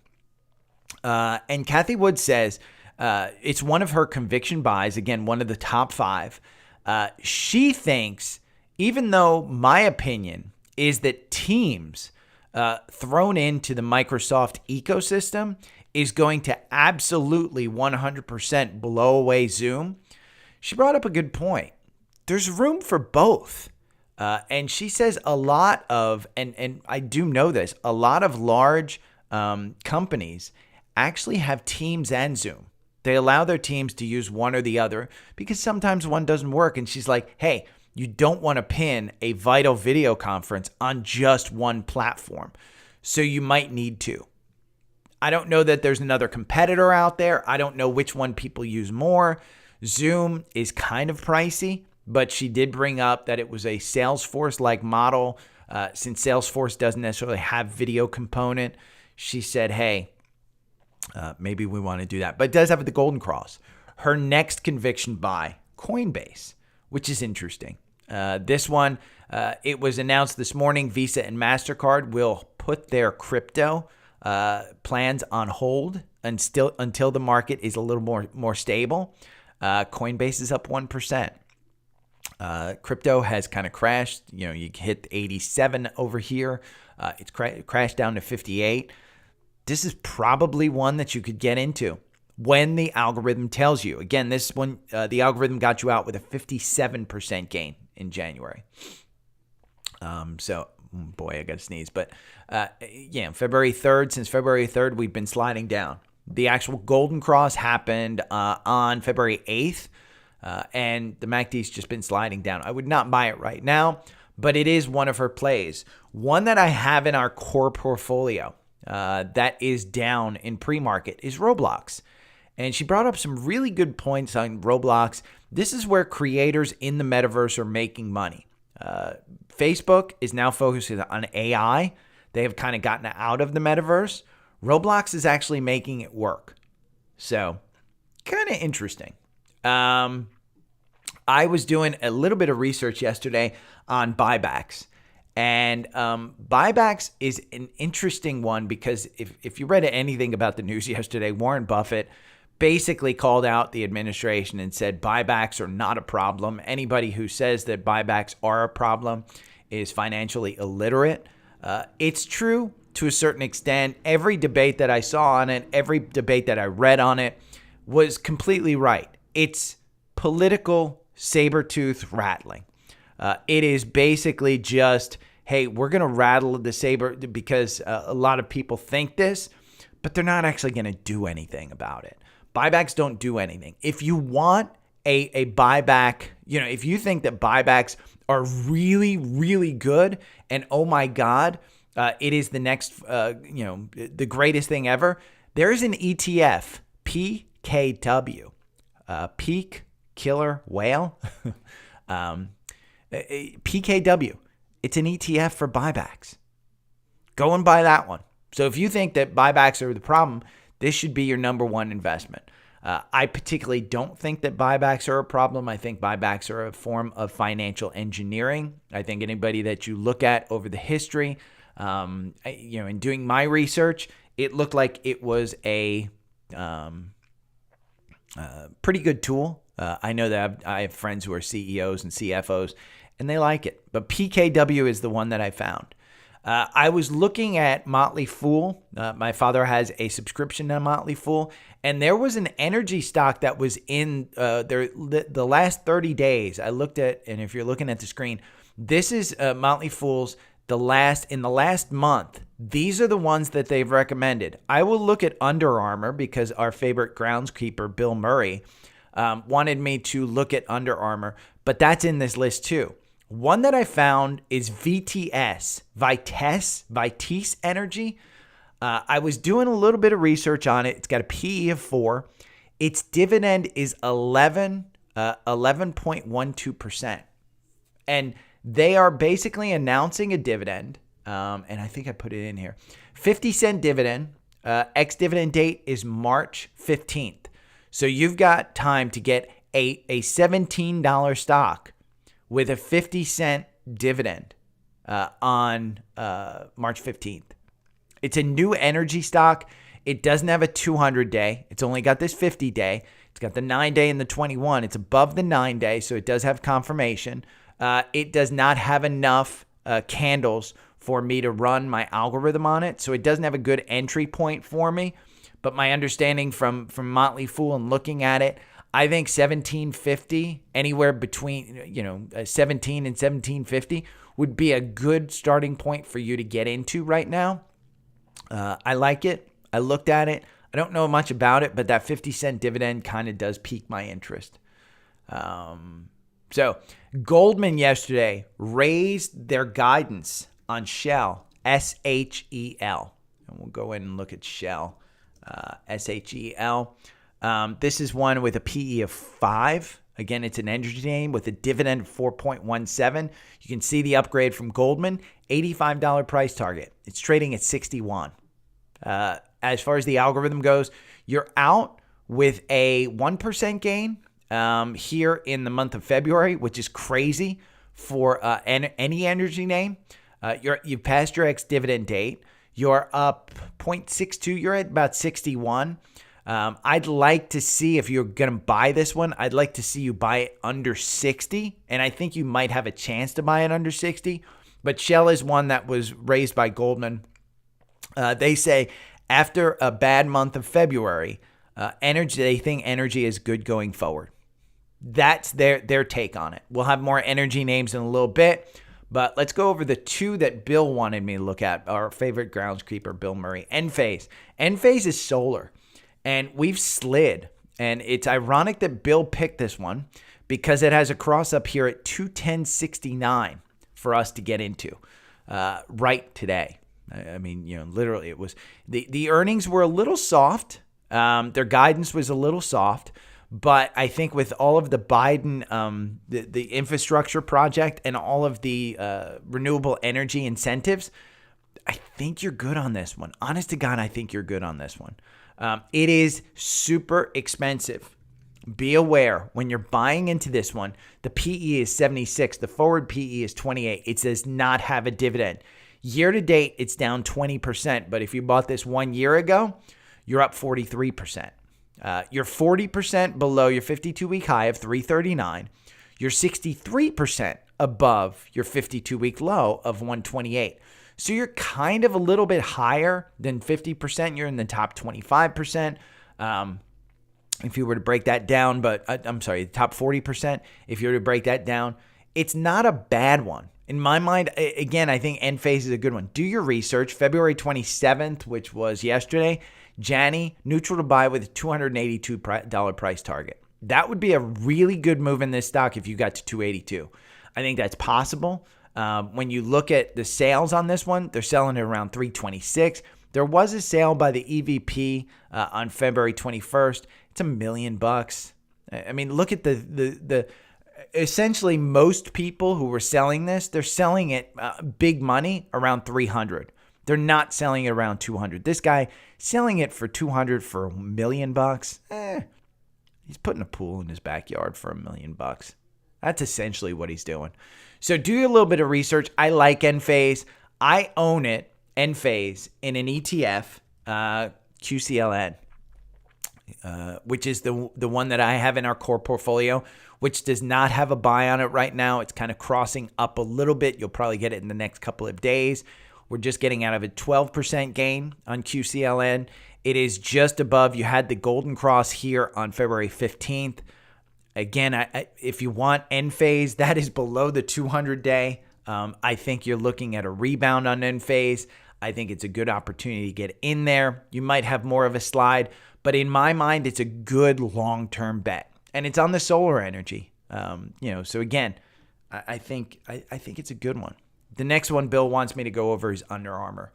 And Kathy Wood says It's one of her conviction buys. Again, one of the top 5. She thinks, even though my opinion is that Teams thrown into the Microsoft ecosystem is going to absolutely 100% blow away Zoom, she brought up a good point. There's room for both. And she says a lot of, and I do know this, a lot of large companies actually have Teams and Zoom. They allow their teams to use one or the other because sometimes one doesn't work. And she's like, hey, you don't want to pin a vital video conference on just one platform. So you might need to. I don't know that there's another competitor out there. I don't know which one people use more. Zoom is kind of pricey, but she did bring up that it was a Salesforce-like model. Since Salesforce doesn't necessarily have video component, she said, hey, maybe we want to do that. But it does have the Golden Cross. Her next conviction buy, Coinbase, which is interesting. This one, it was announced this morning, Visa and MasterCard will put their crypto plans on hold until the market is a little more stable. Coinbase is up 1%. Crypto has kind of crashed. You know, you hit 87 over here. It's crashed down to 58. This is probably one that you could get into when the algorithm tells you. Again, this one, the algorithm got you out with a 57% gain in January. So, boy, I got to sneeze. But, February 3rd, since February 3rd, we've been sliding down. The actual Golden Cross happened on February 8th, and the MACD's just been sliding down. I would not buy it right now, but it is one of her plays. One that I have in our core portfolio that is down in pre-market is Roblox. And she brought up some really good points on Roblox. This is where creators in the metaverse are making money. Facebook is now focusing on AI. They have kind of gotten out of the metaverse. Roblox is actually making it work. So, kind of interesting. I was doing a little bit of research yesterday on buybacks. And buybacks is an interesting one because if you read anything about the news yesterday, Warren Buffett basically called out the administration and said buybacks are not a problem. Anybody who says that buybacks are a problem is financially illiterate. It's true to a certain extent. Every debate that I saw on it, every debate that I read on it was completely right. It's political saber-tooth rattling. It is basically just, hey, we're going to rattle the saber because a lot of people think this, but they're not actually going to do anything about it. Buybacks don't do anything. If you want a buyback, if you think that buybacks are really, really good and oh my God, it is the next, the greatest thing ever, there is an ETF, PKW, Peak Killer Whale. PKW. It's an ETF for buybacks. Go and buy that one. So if you think that buybacks are the problem, this should be your number one investment. I particularly don't think that buybacks are a problem. I think buybacks are a form of financial engineering. I think anybody that you look at over the history, in doing my research, it looked like it was a pretty good tool. I know that I have friends who are CEOs and CFOs, and they like it. But PKW is the one that I found. I was looking at Motley Fool. My father has a subscription to Motley Fool, and there was an energy stock that was in the last 30 days. I looked at, and if you're looking at the screen, this is Motley Fool's in the last month. These are the ones that they've recommended. I will look at Under Armour because our favorite groundskeeper, Bill Murray, wanted me to look at Under Armour, but that's in this list too. One that I found is VTS, Vitesse Energy. I was doing a little bit of research on it. It's got a PE of 4. Its dividend is 11.12%. And they are basically announcing a dividend, and I think I put it in here, 50-cent dividend. Ex-dividend date is March 15th. So you've got time to get a $17 stock with a 50-cent dividend on March 15th. It's a new energy stock. It doesn't have a 200-day. It's only got this 50-day. It's got the 9-day and the 21. It's above the 9-day, so it does have confirmation. It does not have enough candles for me to run my algorithm on it, so it doesn't have a good entry point for me. But my understanding from Motley Fool and looking at it, I think 1750, anywhere between 17 and 1750 would be a good starting point for you to get into right now. I like it. I looked at it. I don't know much about it, but that 50-cent dividend kind of does pique my interest. So Goldman yesterday raised their guidance on Shell, SHEL. And we'll go in and look at Shell, SHEL. This is one with a PE of 5. Again, it's an energy name with a dividend of 4.17. You can see the upgrade from Goldman, $85 price target. It's trading at 61. As far as the algorithm goes, you're out with a 1% gain here in the month of February, which is crazy for any energy name. You've passed your ex-dividend date. You're up 0.62. You're at about 61. I'd like to see, if you're going to buy this one, I'd like to see you buy it under 60. And I think you might have a chance to buy it under 60. But Shell is one that was raised by Goldman. They say after a bad month of February, they think energy is good going forward. That's their take on it. We'll have more energy names in a little bit. But let's go over the two that Bill wanted me to look at, our favorite groundskeeper, Bill Murray. Enphase. Enphase is solar. And we've slid. And it's ironic that Bill picked this one because it has a cross up here at 210.69 for us to get into right today. I mean, literally it was the earnings were a little soft. Their guidance was a little soft. But I think with all of the Biden, the infrastructure project and all of the renewable energy incentives, I think you're good on this one. Honest to God, I think you're good on this one. It is super expensive. Be aware when you're buying into this one, the PE is 76. The forward PE is 28. It does not have a dividend. Year to date, it's down 20%. But if you bought this 1 year ago, you're up 43%. You're 40% below your 52-week high of 339. You're 63% above your 52-week low of 128. So you're kind of a little bit higher than 50%. You're in the top 25%. If you were to break that down, but I'm sorry, the top 40%. If you were to break that down, it's not a bad one. In my mind, again, I think Enphase is a good one. Do your research. February 27th, which was yesterday, Janney, neutral to buy with a $282 price target. That would be a really good move in this stock if you got to 282. I think that's possible. When you look at the sales on this one, they're selling it around 326. There was a sale by the EVP on February 21st. It's $1 million. I mean, look at the essentially most people who were selling this, they're selling it big money around 300. They're not selling it around 200. This guy selling it for 200 for $1 million. He's putting a pool in his backyard for $1 million. That's essentially what he's doing. So do a little bit of research. I like Enphase. I own it, Enphase, in an ETF, QCLN, which is the one that I have in our core portfolio, which does not have a buy on it right now. It's kind of crossing up a little bit. You'll probably get it in the next couple of days. We're just getting out of a 12% gain on QCLN. It is just above. You had the golden cross here on February 15th. Again, if you want Enphase, that is below the 200-day. I think you're looking at a rebound on Enphase. I think it's a good opportunity to get in there. You might have more of a slide, but in my mind, it's a good long-term bet. And it's on the solar energy. So again, I think it's a good one. The next one Bill wants me to go over is Under Armour.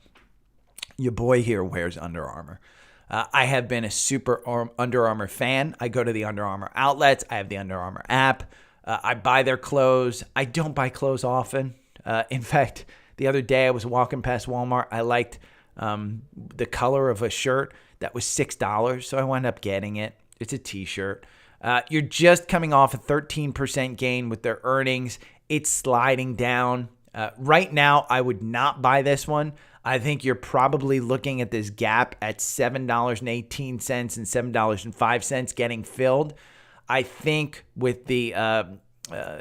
Your boy here wears Under Armour. I have been a super Under Armour fan. I go to the Under Armour outlets. I have the Under Armour app. I buy their clothes. I don't buy clothes often. In fact, the other day I was walking past Walmart. I liked the color of a shirt that was $6, so I wound up getting it. It's a T-shirt. You're just coming off a 13% gain with their earnings. It's sliding down. Right now, I would not buy this one. I think you're probably looking at this gap at $7.18 and $7.05 getting filled. I think with the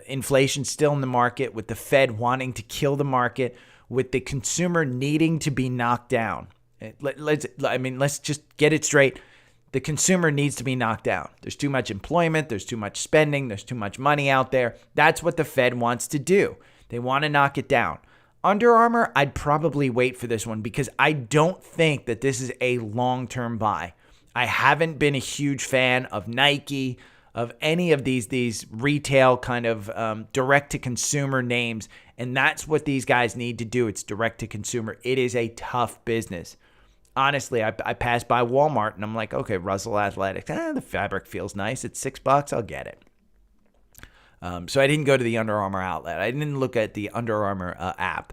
inflation still in the market, with the Fed wanting to kill the market, with the consumer needing to be knocked down. Let's just get it straight. The consumer needs to be knocked down. There's too much employment. There's too much spending. There's too much money out there. That's what the Fed wants to do. They want to knock it down. Under Armour, I'd probably wait for this one because I don't think that this is a long-term buy. I haven't been a huge fan of Nike, of any of these retail kind of direct-to-consumer names, and that's what these guys need to do. It's direct-to-consumer. It is a tough business. Honestly, I passed by Walmart, and I'm like, okay, Russell Athletics. The fabric feels nice. It's $6. I'll get it. So I didn't go to the Under Armour outlet. I didn't look at the Under Armour app.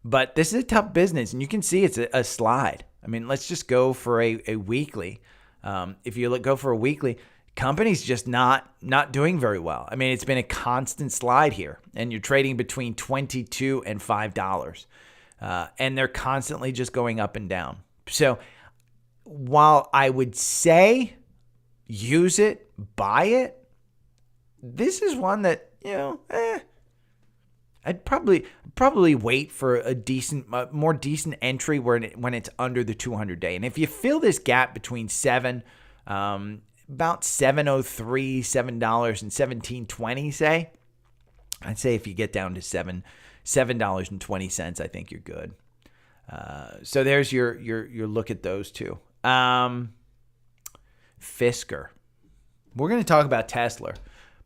But this is a tough business, and you can see it's a slide. I mean, let's just go for a weekly. If you go for a weekly, company's just not doing very well. I mean, it's been a constant slide here, and you're trading between $22 and $5. And they're constantly just going up and down. So while I would say use it, buy it, this is one that, I'd probably wait for a more decent entry when it's under the 200-day. And if you fill this gap between about $7.03, $7 and $17.20, say, I'd say if you get down to $7.20, I think you're good. So there's your look at those two. Fisker. We're going to talk about Tesla,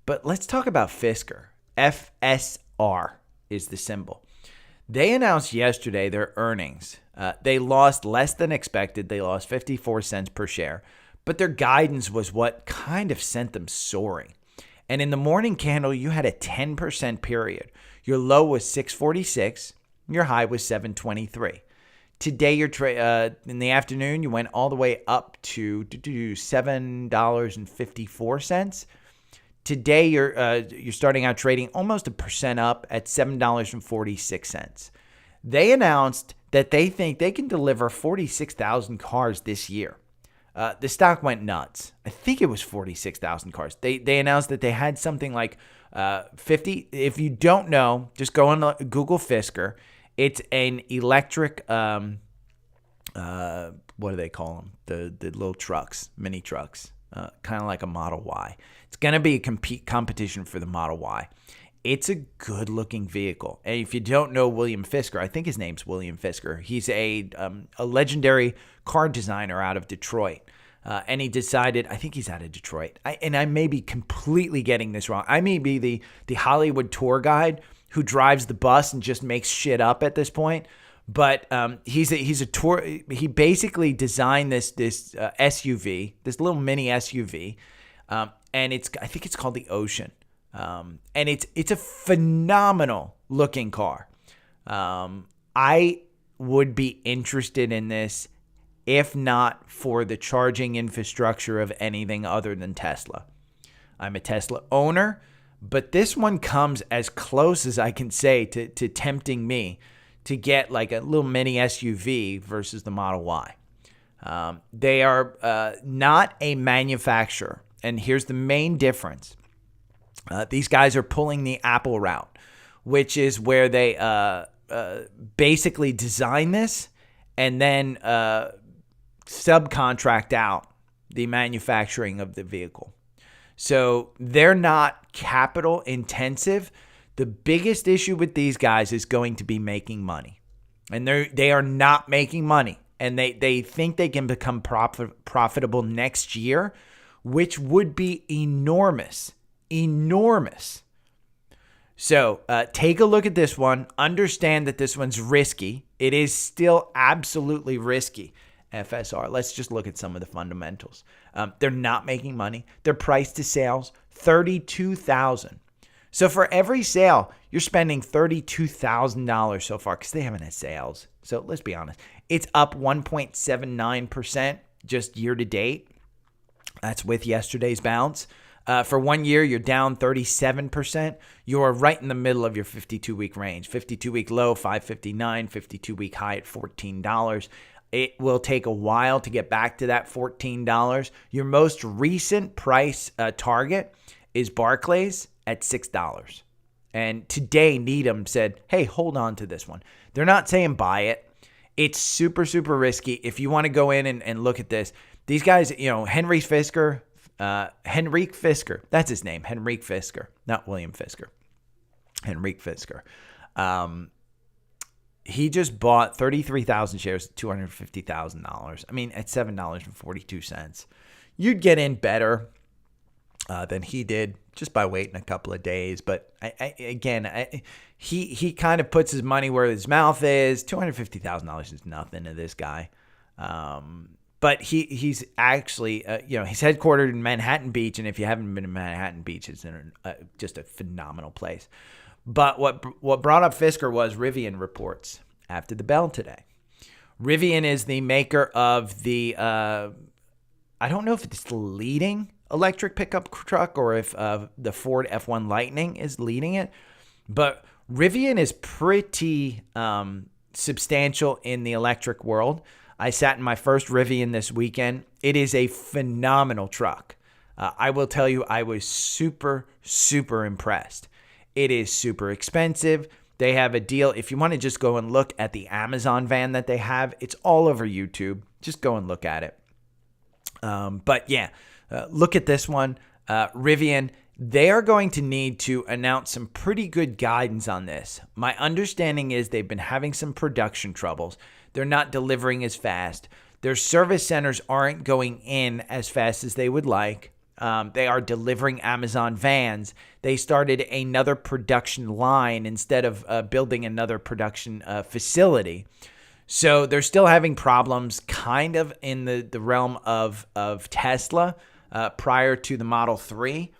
but let's talk about Fisker. FSR is the symbol. They announced yesterday their earnings. They lost less than expected. They lost 54 cents per share, but their guidance was what kind of sent them soaring. And in the morning candle, you had a 10% period. Your low was 646. Your high was 723. Today, in the afternoon, you went all the way up to $7.54. Today, you're starting out trading almost 1% up at $7.46. They announced that they think they can deliver 46,000 cars this year. The stock went nuts. I think it was 46,000 cars. They announced that they had something like 50. If you don't know, just go on Google Fisker. It's an electric, what do they call them? The little trucks, mini trucks, kind of like a Model Y. It's going to be a competition for the Model Y. It's a good-looking vehicle. And if you don't know William Fisker, I think his name's William Fisker. He's a legendary car designer out of Detroit. And he decided, I think he's out of Detroit. I may be completely getting this wrong. I may be the Hollywood tour guide who drives the bus and just makes shit up at this point. But he's a tour. He basically designed this SUV, this little mini SUV, and I think it's called the Ocean. And it's a phenomenal looking car. I would be interested in this if not for the charging infrastructure of anything other than Tesla. I'm a Tesla owner, but this one comes as close as I can say to tempting me to get like a little mini SUV versus the Model Y. They are not a manufacturer, and here's the main difference. These guys are pulling the Apple route, which is where they basically design this and then subcontract out the manufacturing of the vehicle. So they're not capital intensive. The biggest issue with these guys is going to be making money. And they are not making money. And they think they can become profitable next year, which would be enormous. Enormous. So take a look at this one. Understand that this one's risky. It is still absolutely risky. FSR. Let's just look at some of the fundamentals. They're not making money. Their price to sales, $32,000. So for every sale, you're spending $32,000 so far because they haven't had sales. So let's be honest. It's up 1.79% just year to date. That's with yesterday's bounce. For 1 year, you're down 37%. You are right in the middle of your 52-week range. 52-week low, $5.59, 52-week high at $14. It will take a while to get back to that $14. Your most recent price target is Barclays at $6. And today, Needham said, hey, hold on to this one. They're not saying buy it. It's super, super risky. If you want to go in and look at this, these guys, Henrik Fisker, that's his name, Henrik Fisker, not William Fisker. Henrik Fisker. He just bought 33,000 shares at $250,000. I mean, at $7.42. You'd get in better than he did just by waiting a couple of days. But he kind of puts his money where his mouth is. $250,000 is nothing to this guy. But he's actually, he's headquartered in Manhattan Beach. And if you haven't been to Manhattan Beach, it's just a phenomenal place. But what brought up Fisker was Rivian reports after the bell today. Rivian is the maker of the, I don't know if it's the leading electric pickup truck or if the Ford F1 Lightning is leading it. But Rivian is pretty substantial in the electric world. I sat in my first Rivian this weekend. It is a phenomenal truck. I will tell you, I was super, super impressed. It is super expensive. They have a deal. If you want to just go and look at the Amazon van that they have, it's all over YouTube. Just go and look at it. But yeah, look at this one. Rivian, they are going to need to announce some pretty good guidance on this. My understanding is they've been having some production troubles. They're not delivering as fast. Their service centers aren't going in as fast as they would like. They are delivering Amazon vans. They started another production line instead of building another production facility. So they're still having problems kind of in the realm of Tesla prior to the Model 3.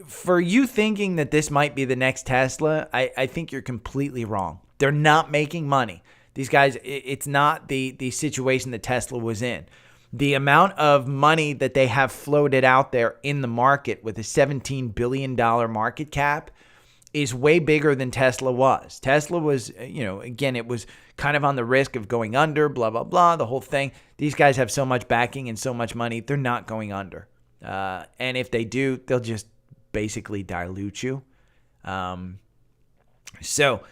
For you thinking that this might be the next Tesla, I think you're completely wrong. They're not making money. These guys, it's not the situation that Tesla was in. The amount of money that they have floated out there in the market with a $17 billion market cap is way bigger than Tesla was. Tesla was, again, it was kind of on the risk of going under, blah, blah, blah, the whole thing. These guys have so much backing and so much money, they're not going under. And if they do, they'll just basically dilute you. So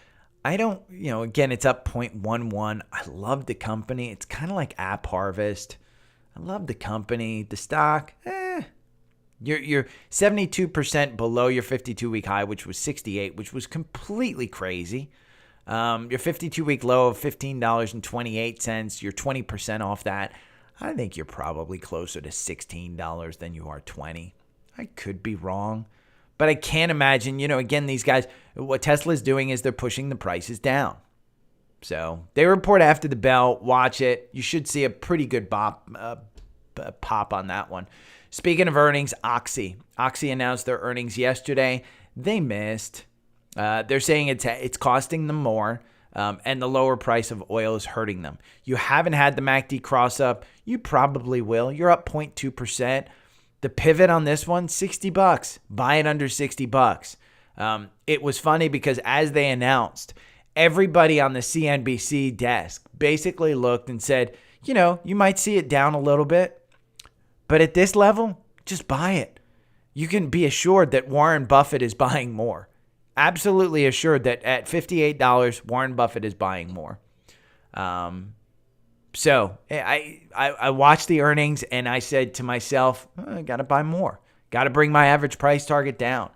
I don't, again, it's up 0.11. I love the company. It's kind of like App Harvest. I love the company. The stock, you're 72% below your 52-week high, which was 68, which was completely crazy. Your 52-week low of $15.28, you're 20% off that. I think you're probably closer to $16 than you are $20. I could be wrong, but I can't imagine, again, these guys, what Tesla's doing is they're pushing the prices down. So they report after the bell. Watch it. You should see a pretty good pop on that one. Speaking of earnings, Oxy. Oxy announced their earnings yesterday. They missed. They're saying it's costing them more, and the lower price of oil is hurting them. You haven't had the MACD cross up. You probably will. You're up 0.2%. The pivot on this one, $60. Buy it under $60. It was funny because as they announced, everybody on the CNBC desk basically looked and said, you might see it down a little bit, but at this level, just buy it. You can be assured that Warren Buffett is buying more. Absolutely assured that at $58, Warren Buffett is buying more. So I watched the earnings and I said to myself, I got to buy more. Got to bring my average price target down.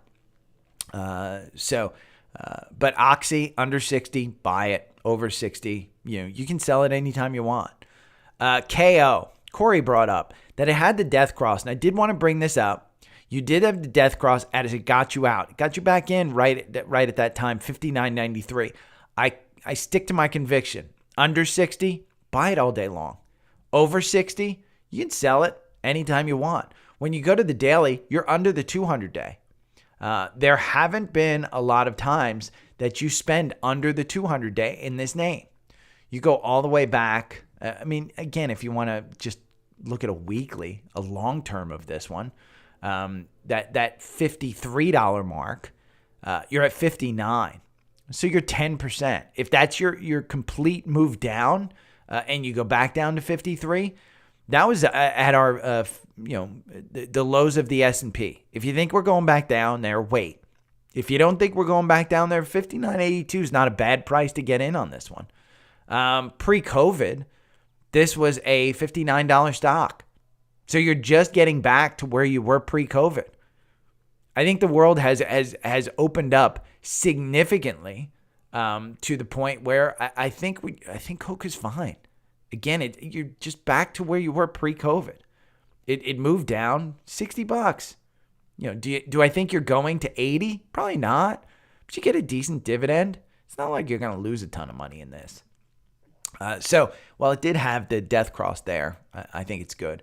But Oxy under 60, buy it. Over 60, you can sell it anytime you want. KO, Corey brought up that it had the death cross, and I did want to bring this up. You did have the death cross as it got you out. It got you back in right at that time, 59.93. I stick to my conviction. Under 60, buy it all day long. Over 60, you can sell it anytime you want. When you go to the daily, you're under the 200-day. There haven't been a lot of times that you spend under the 200-day in this name. You go all the way back. Again, if you want to just look at a weekly, a long term of this one, that $53 mark, you're at 59. So you're 10%. If that's your complete move down, and you go back down to 53, that was at our the lows of the S&P. If you think we're going back down there, wait. If you don't think we're going back down there, 59.82 is not a bad price to get in on this one. Pre-COVID, this was a $59 stock. So you're just getting back to where you were pre-COVID. I think the world has opened up significantly to the point where I think Coke is fine. Again, you're just back to where you were pre-COVID. It moved down $60. Do I think you're going to 80? Probably not. But you get a decent dividend. It's not like you're going to lose a ton of money in this. So while it did have the death cross there, I think it's good.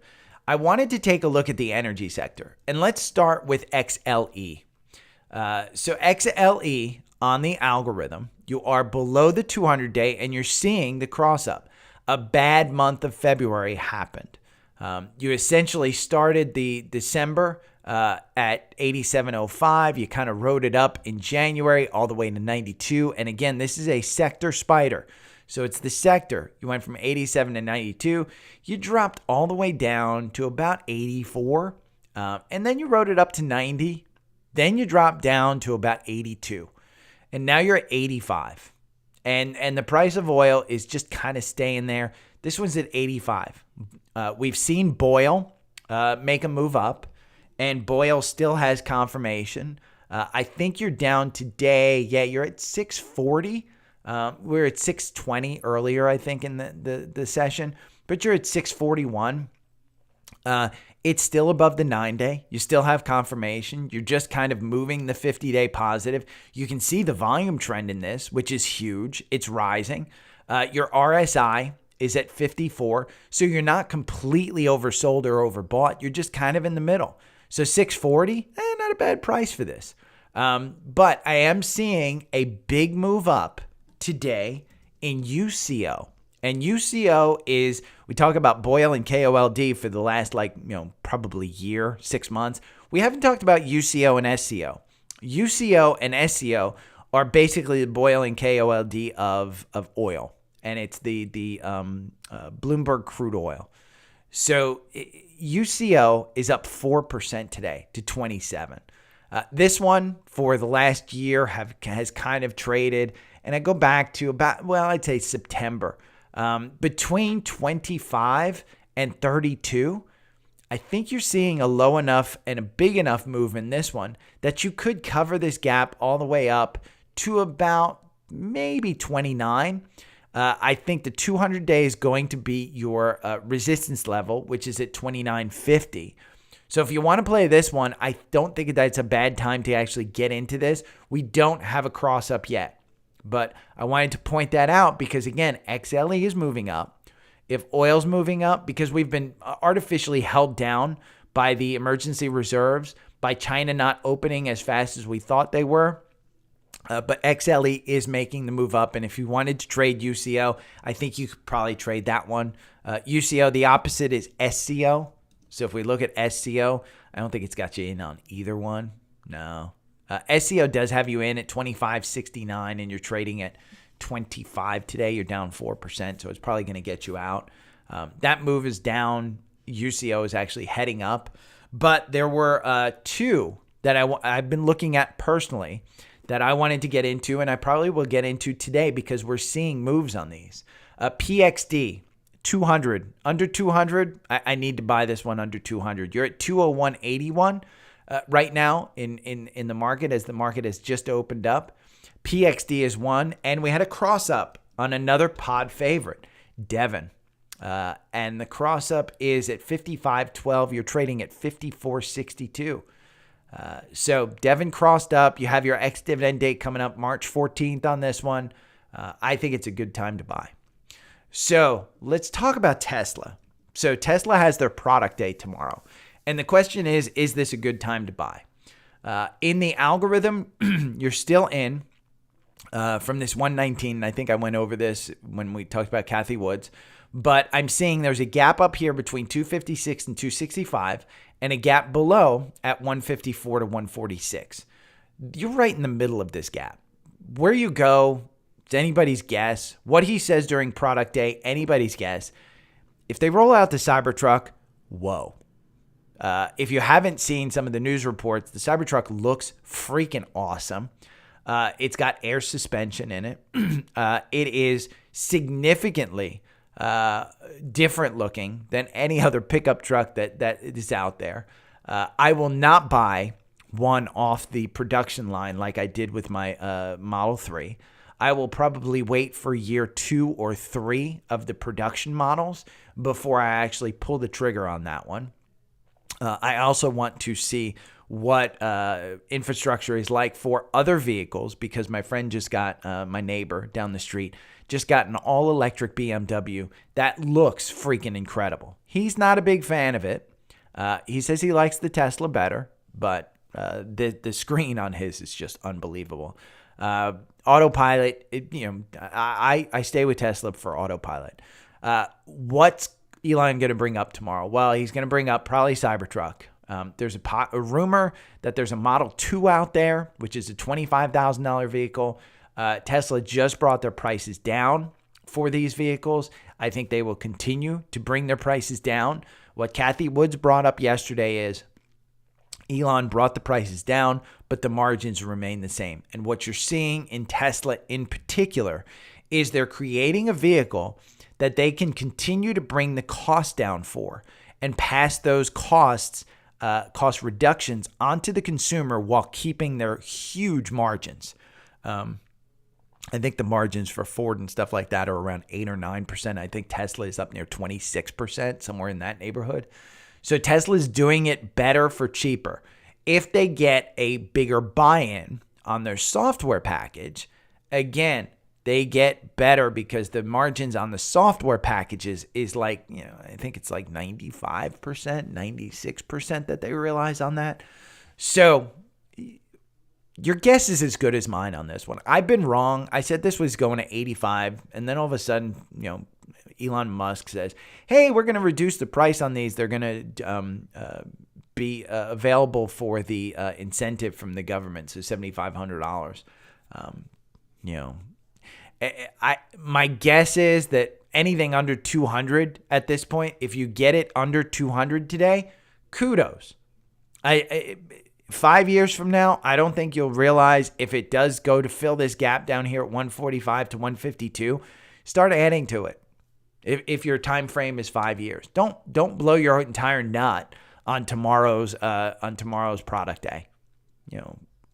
I wanted to take a look at the energy sector, and let's start with XLE. So XLE on the algorithm, you are below the 200-day, and you're seeing the cross up. A bad month of February happened. You essentially started the December at 87.05. You kind of rode it up in January all the way to 92. And again, this is a sector spider. So it's the sector. You went from 87 to 92. You dropped all the way down to about 84. And then you rode it up to 90. Then you dropped down to about 82. And now you're at 85. And the price of oil is just kind of staying there. This one's at 85. We've seen Boyle make a move up. And Boyle still has confirmation. I think you're down today. Yeah, you're at 640. We were at 620 earlier, I think, in the session, but you're at 641. It's still above the 9-day. You still have confirmation. You're just kind of moving the 50-day positive. You can see the volume trend in this, which is huge. It's rising. Your RSI is at 54, so you're not completely oversold or overbought. You're just kind of in the middle. So 640, not a bad price for this. But I am seeing a big move up today in UCO. And UCO is, we talk about Boyle and KOLD for the last probably year, 6 months. We haven't talked about UCO and SCO. UCO and SCO are basically the Boyle and KOLD of oil. And it's the Bloomberg crude oil. So UCO is up 4% today to 27. This one for the last year has kind of traded, and I go back to about, I'd say September. Between 25 and 32, I think you're seeing a low enough and a big enough move in this one that you could cover this gap all the way up to about maybe 29. I think the 200-day is going to be your resistance level, which is at 29.50. So if you want to play this one, I don't think that's a bad time to actually get into this. We don't have a cross up yet, but I wanted to point that out because, again, XLE is moving up. If oil's moving up, because we've been artificially held down by the emergency reserves, by China not opening as fast as we thought they were, but XLE is making the move up. And if you wanted to trade UCO, I think you could probably trade that one. UCO, the opposite is SCO. So if we look at SCO, I don't think it's got you in on either one. No. SCO does have you in at 25.69 and you're trading at 25 today. You're down 4%, so it's probably going to get you out. That move is down. UCO is actually heading up. But there were two that I've been looking at personally that I wanted to get into, and I probably will get into today because we're seeing moves on these. PXD, 200. Under 200, I need to buy this one under 200. You're at 201.81 right now in the market as the market has just opened up. PXD is one, and we had a cross up on another pod favorite, Devon. And the cross up is at 55.12. You're trading at 54.62. So Devon crossed up. You have your ex-dividend date coming up March 14th on this one. I think it's a good time to buy. So let's talk about Tesla. So Tesla has their product day tomorrow. And the question is this a good time to buy? In the algorithm, you're still in. from this 119. I think I went over this when we talked about Kathy Woods. But I'm seeing there's a gap up here between 256 and 265 and a gap below at 154 to 146. You're right in the middle of this gap. Where you go, it's anybody's guess. What he says during product day, anybody's guess. If they roll out the Cybertruck, whoa. If you haven't seen some of the news reports, the Cybertruck looks freaking awesome. It's got air suspension in it. It is significantly different looking than any other pickup truck that is out there. I will not buy one off the production line like I did with my Model 3. I will probably wait for year 2 or 3 of the production models before I actually pull the trigger on that one. I also want to see what infrastructure is like for other vehicles, because my friend just got, my neighbor down the street, just got an all-electric BMW that looks freaking incredible. He's not a big fan of it. He says he likes the Tesla better, but the screen on his is just unbelievable. Autopilot, I stay with Tesla for autopilot. What's Elon going to bring up tomorrow? Well, he's going to bring up probably Cybertruck. There's a rumor that there's a Model 2 out there, which is a $25,000 vehicle. Tesla just brought their prices down for these vehicles. I think they will continue to bring their prices down. What Kathy Woods brought up yesterday is Elon brought the prices down, but the margins remain the same. And what you're seeing in Tesla in particular is they're creating a vehicle that they can continue to bring the cost down for and pass those cost reductions onto the consumer while keeping their huge margins. I think the margins for Ford and stuff like that are around 8 or 9%. I think Tesla is up near 26%, somewhere in that neighborhood. So Tesla's doing it better for cheaper. If they get a bigger buy-in on their software package, again, they get better because the margins on the software packages is like, I think it's like 95%, 96% that they realize on that. So your guess is as good as mine on this one. I've been wrong. I said this was going to 85, and then all of a sudden, Elon Musk says, hey, we're going to reduce the price on these. They're going to be available for the incentive from the government, so $7,500. My guess is that anything under 200 at this point, if you get it under 200 today, kudos. 5 years from now, I don't think you'll realize if it does go to fill this gap down here at 145 to 152, start adding to it. If your time frame is 5 years, don't blow your entire nut on tomorrow's product day.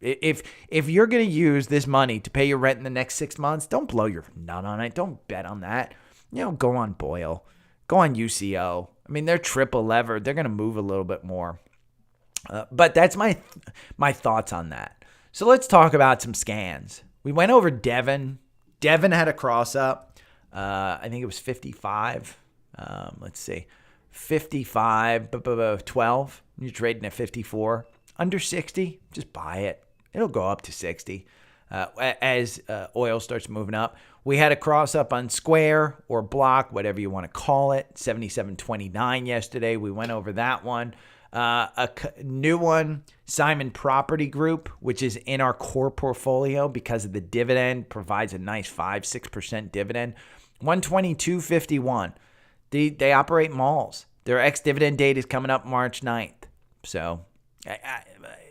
If you're going to use this money to pay your rent in the next 6 months, don't blow your nut on it. Don't bet on that. Go on Boyle, go on UCO. I mean, they're triple levered. They're going to move a little bit more. But that's my thoughts on that. So let's talk about some scans. We went over Devon. Devon had a cross up. I think it was 55. Let's see. 55, 12. You're trading at 54. Under 60, just buy it. It'll go up to 60 as oil starts moving up. We had a cross up on Square or Block, whatever you want to call it. 77.29 yesterday. We went over that one. A new one, Simon Property Group, which is in our core portfolio because of the dividend, provides a nice 5-6% dividend. 122.51. They operate malls. Their ex-dividend date is coming up March 9th. So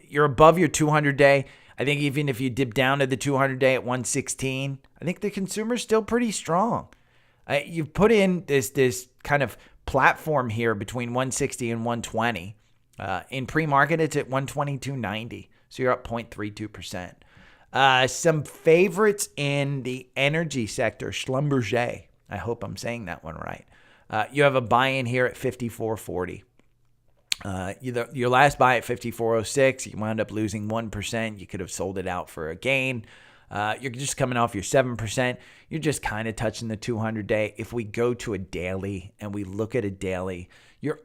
you're above your 200-day. I think even if you dip down to the 200-day at 116, I think the consumer's still pretty strong. You've put in this kind of platform here between 160 and 120. In pre-market, it's at 122.90, so you're up 0.32%. Some favorites in the energy sector, Schlumberger. I hope I'm saying that one right. You have a buy-in here at 54.40. Your last buy at 54.06, you wound up losing 1%. You could have sold it out for a gain. You're just coming off your 7%. You're just kind of touching the 200-day. If we go to a daily and we look at a daily, you're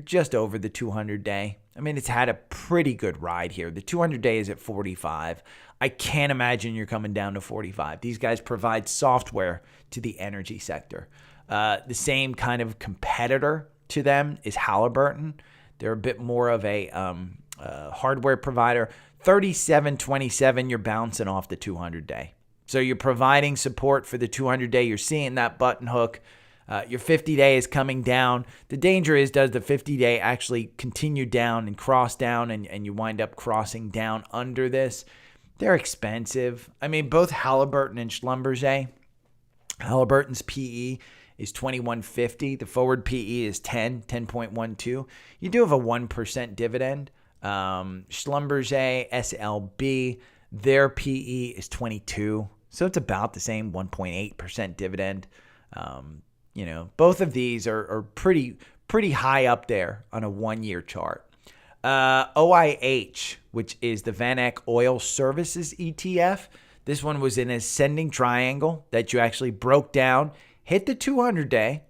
just over the 200-day. I mean, it's had a pretty good ride here. The 200-day is at 45. I can't imagine you're coming down to 45. These guys provide software to the energy sector. The same kind of competitor to them is Halliburton. They're a bit more of a hardware provider. 37.27, you're bouncing off the 200-day. So you're providing support for the 200-day. You're seeing that button hook. Your 50-day is coming down. The danger is, does the 50-day actually continue down and cross down, and you wind up crossing down under this? They're expensive. I mean, both Halliburton and Schlumberger. Halliburton's PE is 21.50. The forward PE is 10.12. You do have a 1% dividend. Schlumberger, SLB, their PE is 22. So it's about the same, 1.8% dividend. Both of these are pretty high up there on a 1-year chart. OIH, which is the VanEck Oil Services ETF. This one was an ascending triangle that you actually broke down, hit the 200-day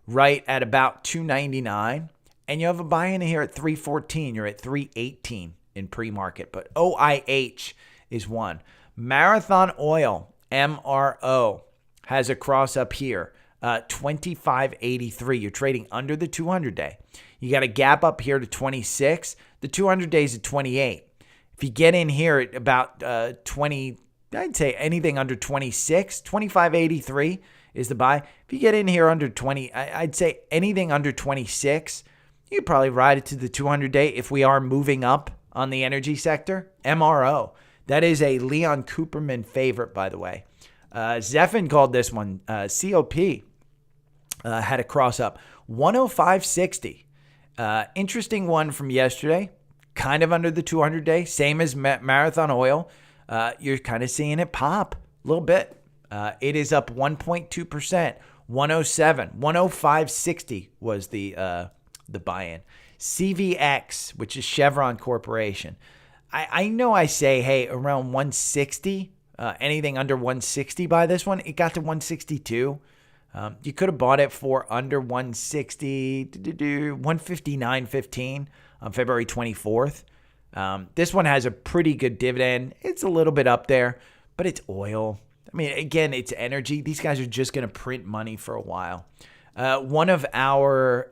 right at about 299, and you have a buy-in here at 314. You're at 318 in pre-market, but OIH is one. Marathon Oil, MRO, has a cross up here, 25.83. You're trading under the 200-day. You got a gap up here to 26. The 200 days at 28. If you get in here at about 20, I'd say anything under 26, 25.83 is the buy. If you get in here under 20, I'd say anything under 26, you could probably ride it to the 200-day if we are moving up on the energy sector. MRO. That is a Leon Cooperman favorite, by the way. Zephin called this one. COP had a cross up. 105.60. Interesting one from yesterday. Kind of under the 200-day. Same as Marathon Oil. You're kind of seeing it pop a little bit. It is up 1.2%. 107. 105.60 was the buy-in. CVX, which is Chevron Corporation. I know I say, hey, around 160, anything under 160 by this one. It got to 162. You could have bought it for under 160, 159.15 on February 24th. This one has a pretty good dividend. It's a little bit up there, but it's oil. I mean, again, it's energy. These guys are just going to print money for a while. One of our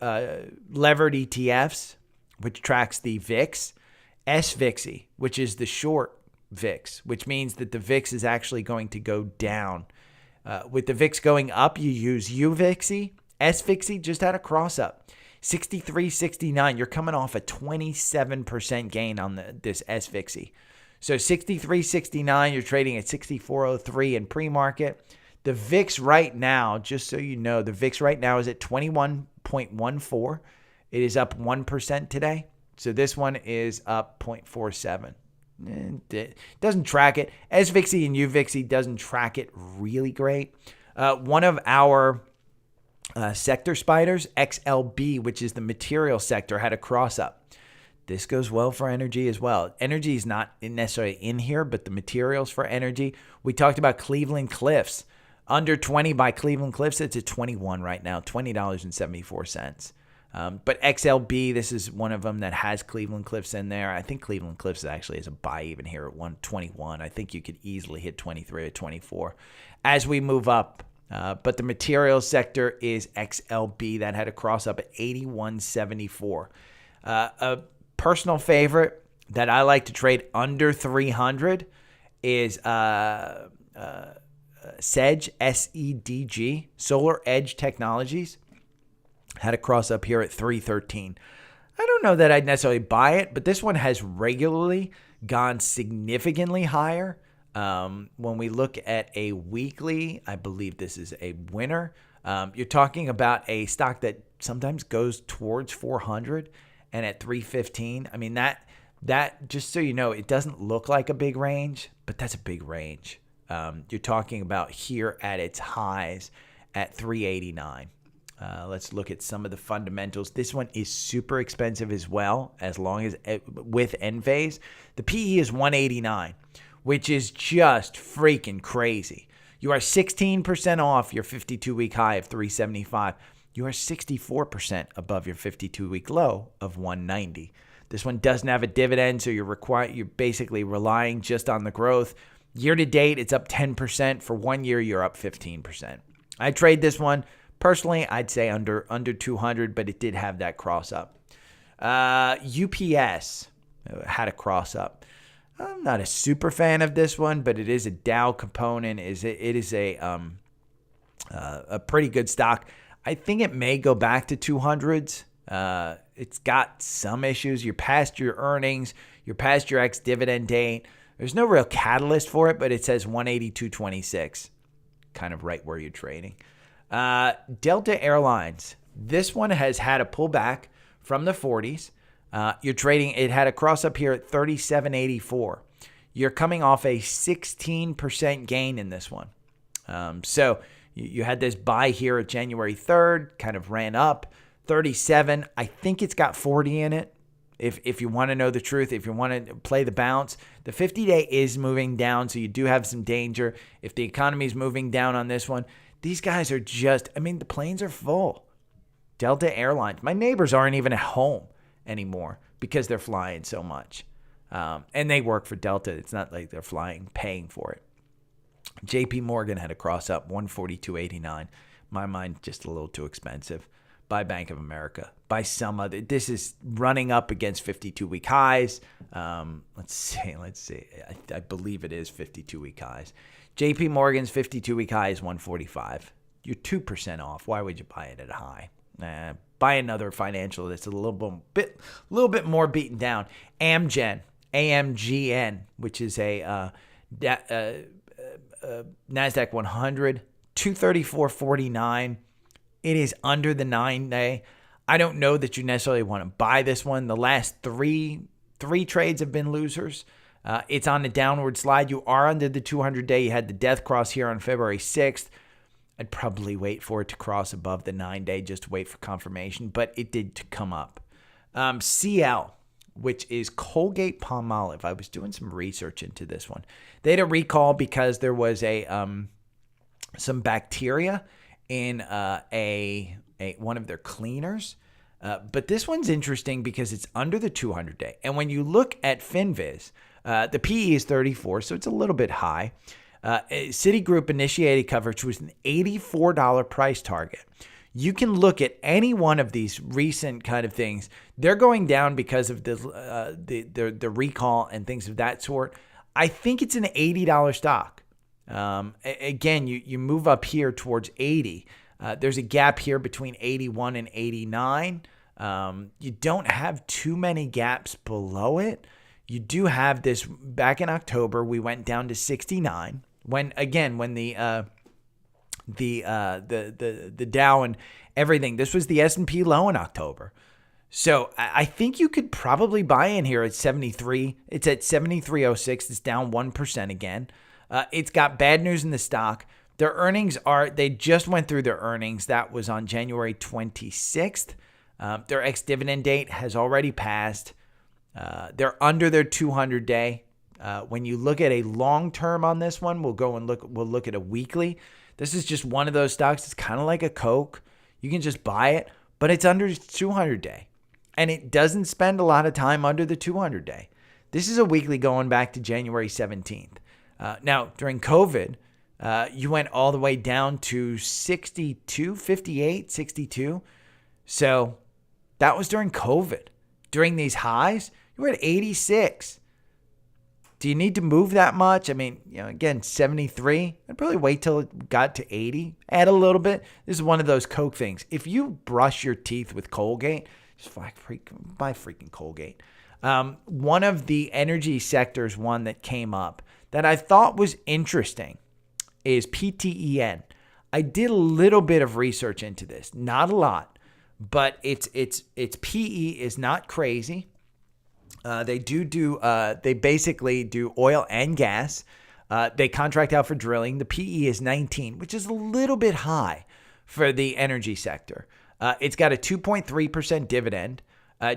levered ETFs, which tracks the VIX, SVIXY, which is the short VIX, which means that the VIX is actually going to go down. With the VIX going up, you use UVIXY. SVIXY just had a cross up. 63.69. You're coming off a 27% gain on this SVIXY. So 63.69, you're trading at 64.03 in pre-market. The VIX right now, just so you know, the VIX right now is at 21.14. It is up 1% today. So this one is up 0.47. It doesn't track it. SVIXY and UVIXY doesn't track it really great. One of our sector spiders, XLB, which is the material sector, had a cross up. This goes well for energy as well. Energy is not necessarily in here, but the materials for energy. We talked about Cleveland Cliffs. Under 20 by Cleveland Cliffs, it's at 21 right now, $20.74. But XLB, this is one of them that has Cleveland Cliffs in there. I think Cleveland Cliffs actually is a buy even here at 121. I think you could easily hit 23 or 24 as we move up. But the materials sector is XLB that had a cross up at 81.74. A personal favorite that I like to trade under 300 is SEDG, SEDG, Solar Edge Technologies. Had a cross up here at 313. I don't know that I'd necessarily buy it, but this one has regularly gone significantly higher. When we look at a weekly, I believe this is a winner. You're talking about a stock that sometimes goes towards 400 and at 315. I mean, that just so you know, it doesn't look like a big range, but that's a big range. You're talking about here at its highs at 389. Let's look at some of the fundamentals. This one is super expensive as well, as long as with Enphase. The PE is 189, which is just freaking crazy. You are 16% off your 52-week high of 375. You are 64% above your 52-week low of 190. This one doesn't have a dividend, so you're basically relying just on the growth. Year to date, it's up 10%. For 1 year, you're up 15%. I trade this one. Personally, I'd say under 200, but it did have that cross up. UPS had a cross up. I'm not a super fan of this one, but it is a Dow component. It is a pretty good stock. I think it may go back to 200s. It's got some issues. You're past your earnings. You're past your ex-dividend date. There's no real catalyst for it, but it says 182.26, kind of right where you're trading. Delta Airlines. This one has had a pullback from the 40s. You're trading. It had a cross up here at 37.84. You're coming off a 16% gain in this one. So you had this buy here at January 3rd, kind of ran up 37. I think it's got 40 in it. If you want to know the truth, if you want to play the bounce, the 50-day is moving down, so you do have some danger. If the economy is moving down on this one, these guys are just, the planes are full. Delta Airlines, my neighbors aren't even at home anymore because they're flying so much. And they work for Delta. It's not like they're paying for it. JP Morgan had a cross up, 142.89. My mind, just a little too expensive. By Bank of America, by some other. This is running up against 52-week highs. Let's see. I believe it is 52-week highs. JP Morgan's 52-week high is 145. You're 2% off. Why would you buy it at a high? Buy another financial that's a little bit more beaten down. AMZN, which is a NASDAQ 100, 234.49. It is under the 9-day. I don't know that you necessarily want to buy this one. The last three trades have been losers. It's on a downward slide. You are under the 200-day. You had the death cross here on February 6th. I'd probably wait for it to cross above the 9-day just to wait for confirmation, but it did come up. CL, which is Colgate-Palmolive. I was doing some research into this one. They had a recall because there was some bacteria in one of their cleaners. But this one's interesting because it's under the 200-day. And when you look at FinViz, the PE is 34, so it's a little bit high. Citigroup initiated coverage with an $84 price target. You can look at any one of these recent kind of things. They're going down because of the recall and things of that sort. I think it's an $80 stock. Again, you move up here towards 80. There's a gap here between 81 and 89. You don't have too many gaps below it. You do have this back in October. We went down to 69 when the Dow and everything. This was the S&P low in October. So I think you could probably buy in here at 73. It's at 73.06. It's down 1% again. It's got bad news in the stock. Their earnings they just went through their earnings. That was on January 26th. Their ex-dividend date has already passed. They're under their 200-day. When you look at a long-term on this one, we'll look at a weekly. This is just one of those stocks. It's kind of like a Coke. You can just buy it, but it's under 200-day. And it doesn't spend a lot of time under the 200-day. This is a weekly going back to January 17th. Now, during COVID, you went all the way down to 62, 58, 62. So that was during COVID. During these highs, you were at 86. Do you need to move that much? Again, 73. I'd probably wait till it got to 80. Add a little bit. This is one of those Coke things. If you brush your teeth with Colgate, just buy freaking Colgate. One of the energy sectors, one that came up that I thought was interesting is PTEN. I did a little bit of research into this, not a lot, but its PE is not crazy. They basically do oil and gas. They contract out for drilling. The PE is 19, which is a little bit high for the energy sector. It's got a 2.3% dividend.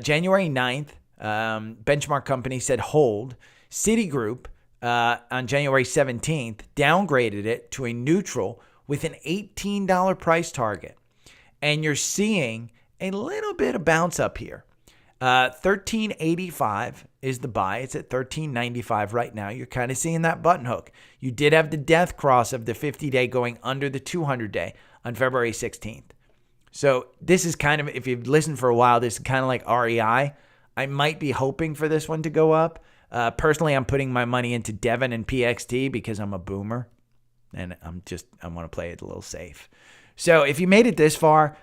January 9th, benchmark company said hold. Citigroup on January 17th downgraded it to a neutral with an $18 price target. And you're seeing a little bit of bounce up here. $13.85 is the buy. It's at $13.95 right now. You're kind of seeing that button hook. You did have the death cross of the 50-day going under the 200-day on February 16th. So this is kind of, if you've listened for a while, this is kind of like REI. I might be hoping for this one to go up. Personally, I'm putting my money into Devon and PXT because I'm a boomer and I want to play it a little safe. So if you made it this far,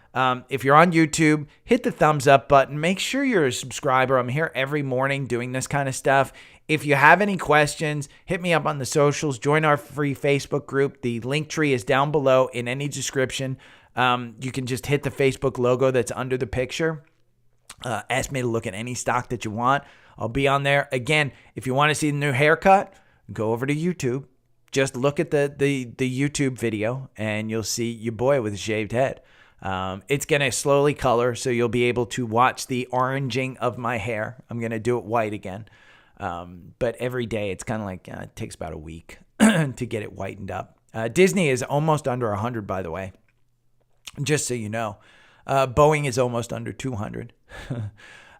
if you're on YouTube, hit the thumbs up button. Make sure you're a subscriber. I'm here every morning doing this kind of stuff. If you have any questions, hit me up on the socials. Join our free Facebook group. The link tree is down below in any description. You can just hit the Facebook logo that's under the picture. Ask me to look at any stock that you want. I'll be on there. Again, if you want to see the new haircut, go over to YouTube. Just look at the YouTube video and you'll see your boy with a shaved head. It's going to slowly color, so you'll be able to watch the oranging of my hair. I'm going to do it white again. But every day it's kind of like, it takes about a week to get it whitened up. Disney is almost under 100, by the way, just so you know. Boeing is almost under 200.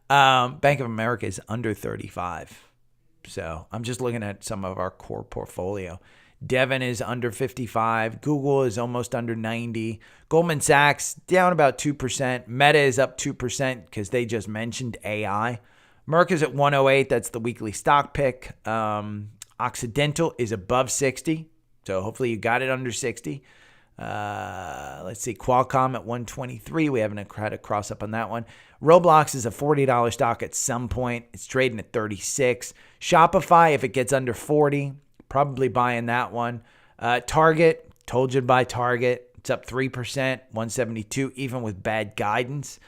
Bank of America is under 35. So I'm just looking at some of our core portfolio. Devon is under 55. Google is almost under 90. Goldman Sachs down about 2%. Meta is up 2% because they just mentioned AI. Merck is at 108. That's the weekly stock pick. Occidental is above 60. So hopefully you got it under 60. Let's see. Qualcomm at 123. We haven't had a cross up on that one. Roblox is a $40 stock at some point. It's trading at 36. Shopify, if it gets under 40, probably buying that one. Target, told you to buy Target. It's up 3%, 172, even with bad guidance.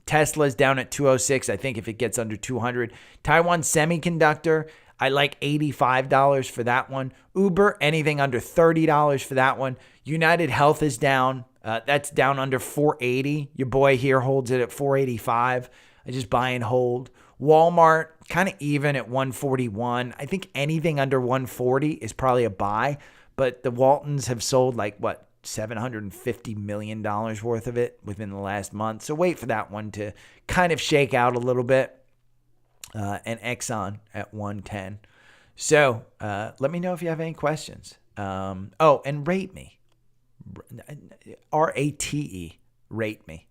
Tesla's down at 206. I think if it gets under 200. Taiwan Semiconductor, I like $85 for that one. Uber, anything under $30 for that one. United Health is down. That's down under 480. Your boy here holds it at 485. I just buy and hold. Walmart, kind of even at 141. I think anything under 140 is probably a buy, but the Waltons have sold $750 million worth of it within the last month. So wait for that one to kind of shake out a little bit. And Exxon at 110. So let me know if you have any questions. And rate me. RATE, rate me.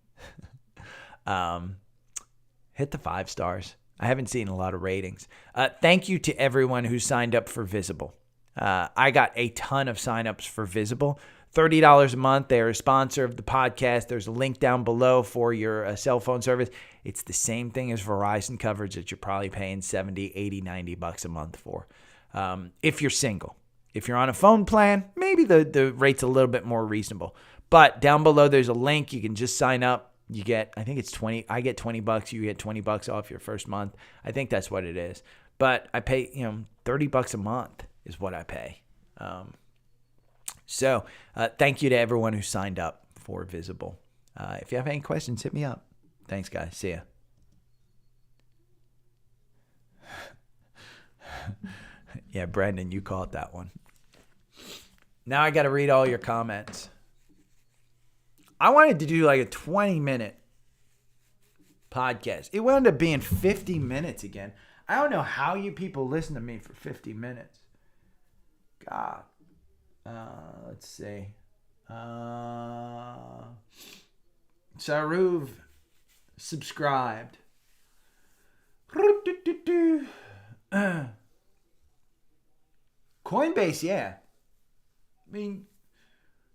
Hit the 5 stars. I haven't seen a lot of ratings. Thank you to everyone who signed up for Visible. I got a ton of signups for Visible. $30 a month. They're a sponsor of the podcast. There's a link down below for your cell phone service. It's the same thing as Verizon coverage that you're probably paying $70, $80, $90 a month for. If you're single. If you're on a phone plan, maybe the rate's a little bit more reasonable. But down below, there's a link. You can just sign up. You get, I think it's 20. I get $20. You get $20 off your first month. I think that's what it is. But I pay, $30 a month is what I pay. So thank you to everyone who signed up for Visible. If you have any questions, hit me up. Thanks, guys. See ya. Yeah, Brandon, you caught that one. Now I got to read all your comments. I wanted to do like a 20-minute podcast. It wound up being 50 minutes again. I don't know how you people listen to me for 50 minutes. God. Let's see. Saruv subscribed. Coinbase, yeah. I mean,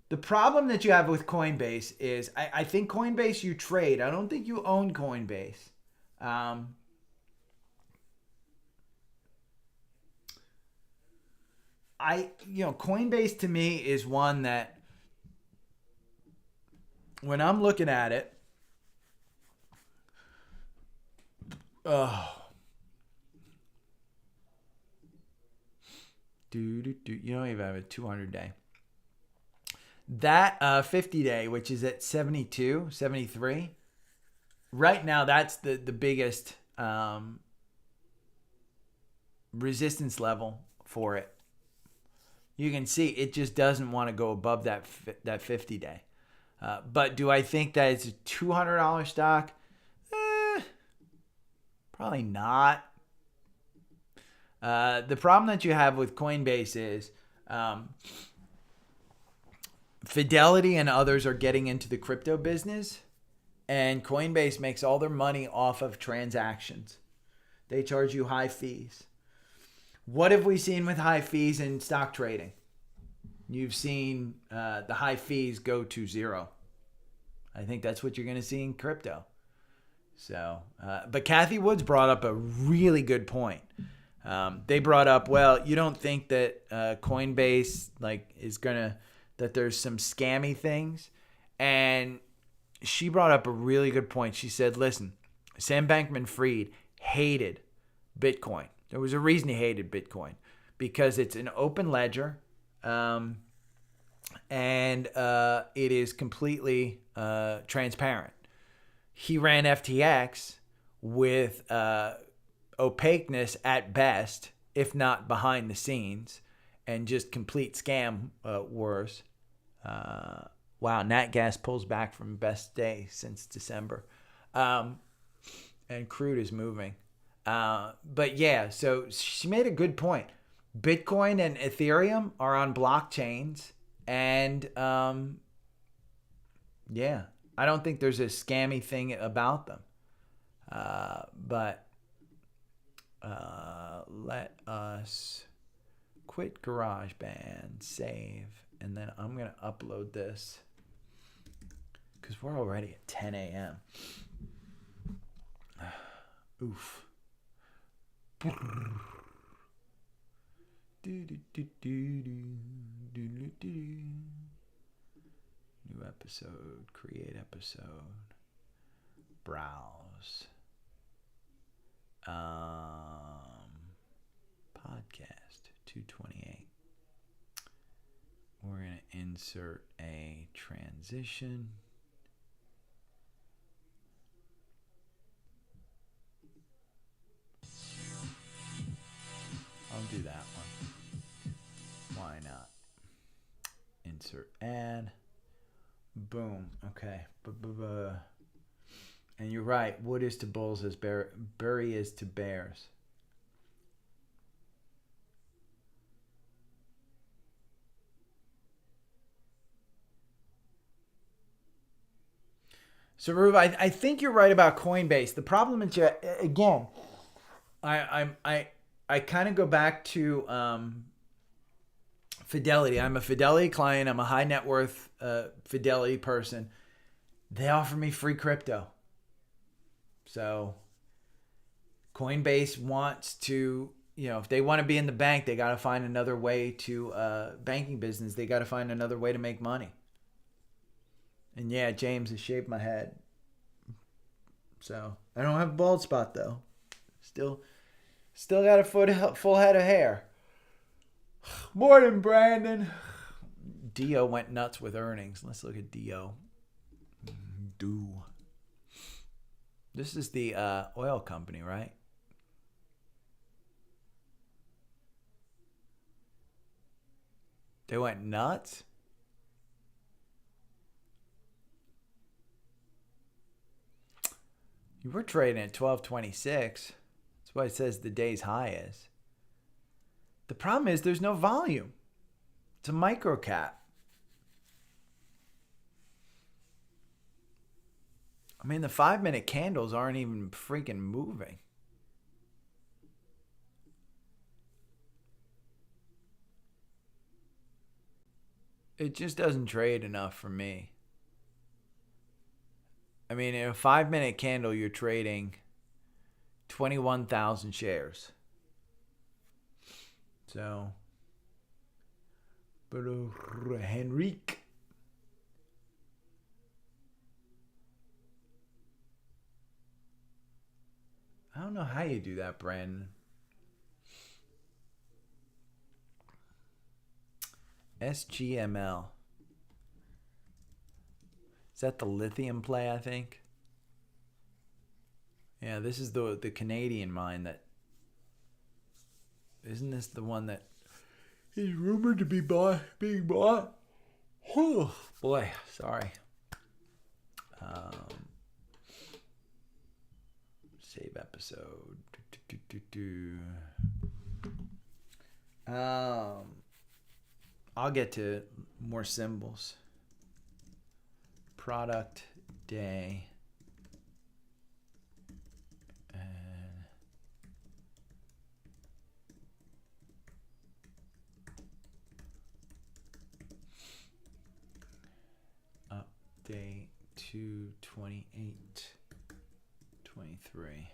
the problem that you have with Coinbase is I think Coinbase you trade. I don't think you own Coinbase. Coinbase to me is one that when I'm looking at it, you don't even have a 200-day. That 50-day, which is at 72, 73, right now that's the biggest resistance level for it. You can see it just doesn't want to go above that 50-day. But do I think that it's a $200 stock? Probably not. The problem that you have with Coinbase is Fidelity and others are getting into the crypto business, and Coinbase makes all their money off of transactions. They charge you high fees. What have we seen with high fees in stock trading? You've seen the high fees go to zero. I think that's what you're going to see in crypto. So, but Kathy Woods brought up a really good point. They brought up, well, you don't think that Coinbase is gonna, that there's some scammy things, and she brought up a really good point. She said, listen, Sam Bankman-Fried hated Bitcoin. There was a reason he hated Bitcoin, because it's an open ledger, and it is completely transparent. He ran FTX with opaqueness at best, if not behind the scenes, and just complete scam worse. Wow, Nat Gas pulls back from best day since December. And crude is moving. But yeah, so she made a good point. Bitcoin and Ethereum are on blockchains, and yeah, I don't think there's a scammy thing about them. But let us quit GarageBand, save, and then I'm going to upload this because we're already at 10 a.m. Oof. New episode, create episode, browse, podcast 228. We're going to insert a transition. I'll do that one. Why not? Insert ad. Boom. Okay. And you're right. Wood is to bulls as Bury is to bears. So, Ruv, I think you're right about Coinbase. The problem is, again, I kind of go back to Fidelity. I'm a Fidelity client. I'm a high net worth Fidelity person. They offer me free crypto. So Coinbase wants to, if they want to be in the bank, they got to find another way to banking business. They got to find another way to make money. And yeah, James has shaved my head. So I don't have a bald spot though. Still got a full head of hair. Morning, Brandon. Dio went nuts with earnings. Let's look at Dio. This is the oil company, right? They went nuts? You were trading at 1226. That's why it says the day's high is. The problem is there's no volume. It's a micro cap. I mean, the 5-minute candles aren't even freaking moving. It just doesn't trade enough for me. I mean, in a 5-minute candle, you're trading 21,000 shares. So, but Henrique. I don't know how you do that, Brandon. SGML. Is that the lithium play, I think? Yeah, this is the Canadian mine that... Isn't this the one that is rumored to be being bought? Oh, boy, sorry. Save episode. I'll get to more symbols. Product day. And update to 28/23.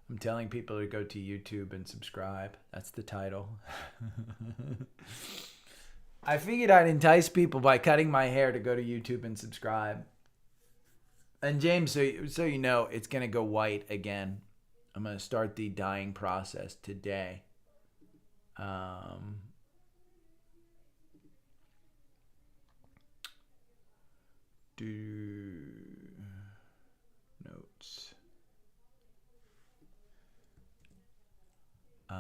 I'm telling people to go to YouTube and subscribe. That's the title. I figured I'd entice people by cutting my hair to go to YouTube and subscribe. And James, so you know, it's going to go white again. I'm going to start the dyeing process today. Do notes. And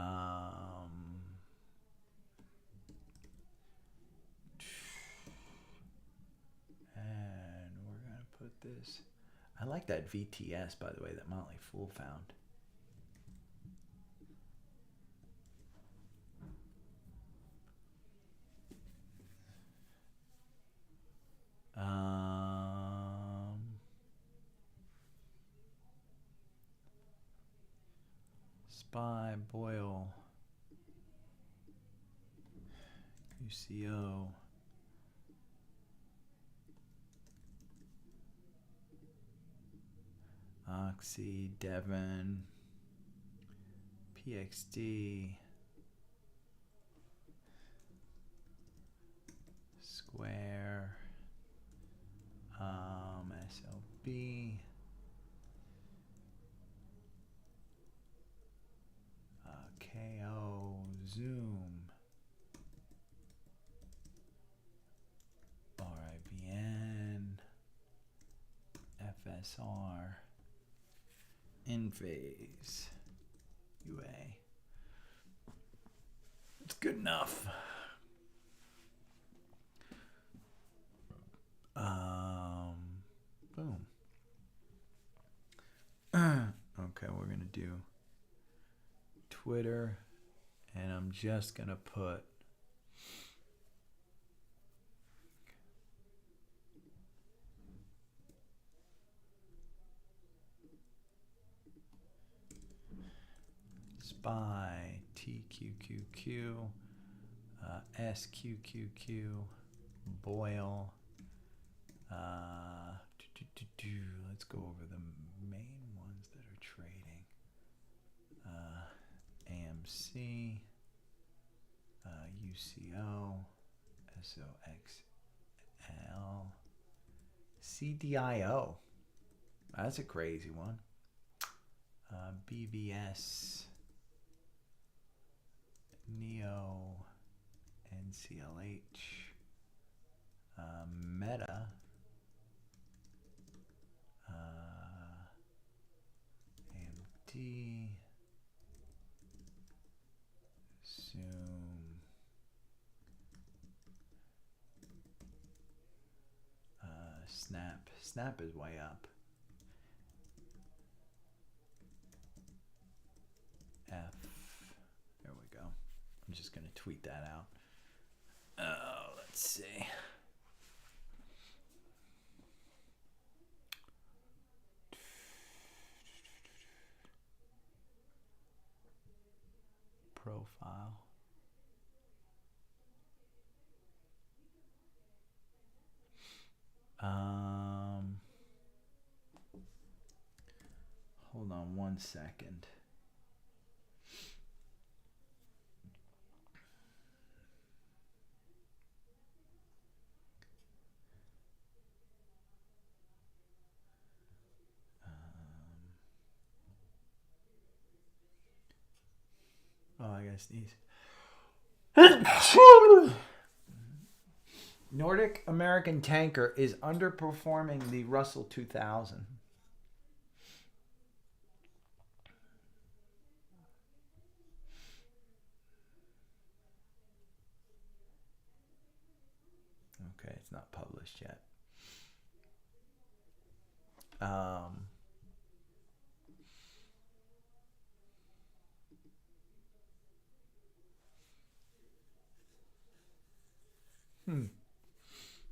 we're going to put this. I like that VTS, by the way, that Motley Fool found. SPY, Boyle, UCO, Oxy, Devon, PXD, Square, SLB, KO, Zoom, RIBN, FSR, Enphase, UA. It's good enough. Boom. Okay, we're gonna do Twitter, and I'm just gonna put SPY, TQQQ, SQQQ, Boyle. Let's go over the main ones that are trading. AMC, UCO, SOXL, CDIO. That's a crazy one. BBS, Neo, NCLH, Meta, AMD, Zoom, Snap. Snap is way up. F. There we go. I'm just going to tweet that out. Let's see. Profile. Hold on one second. I guess these. Nordic American Tanker is underperforming the Russell 2000. not published yet.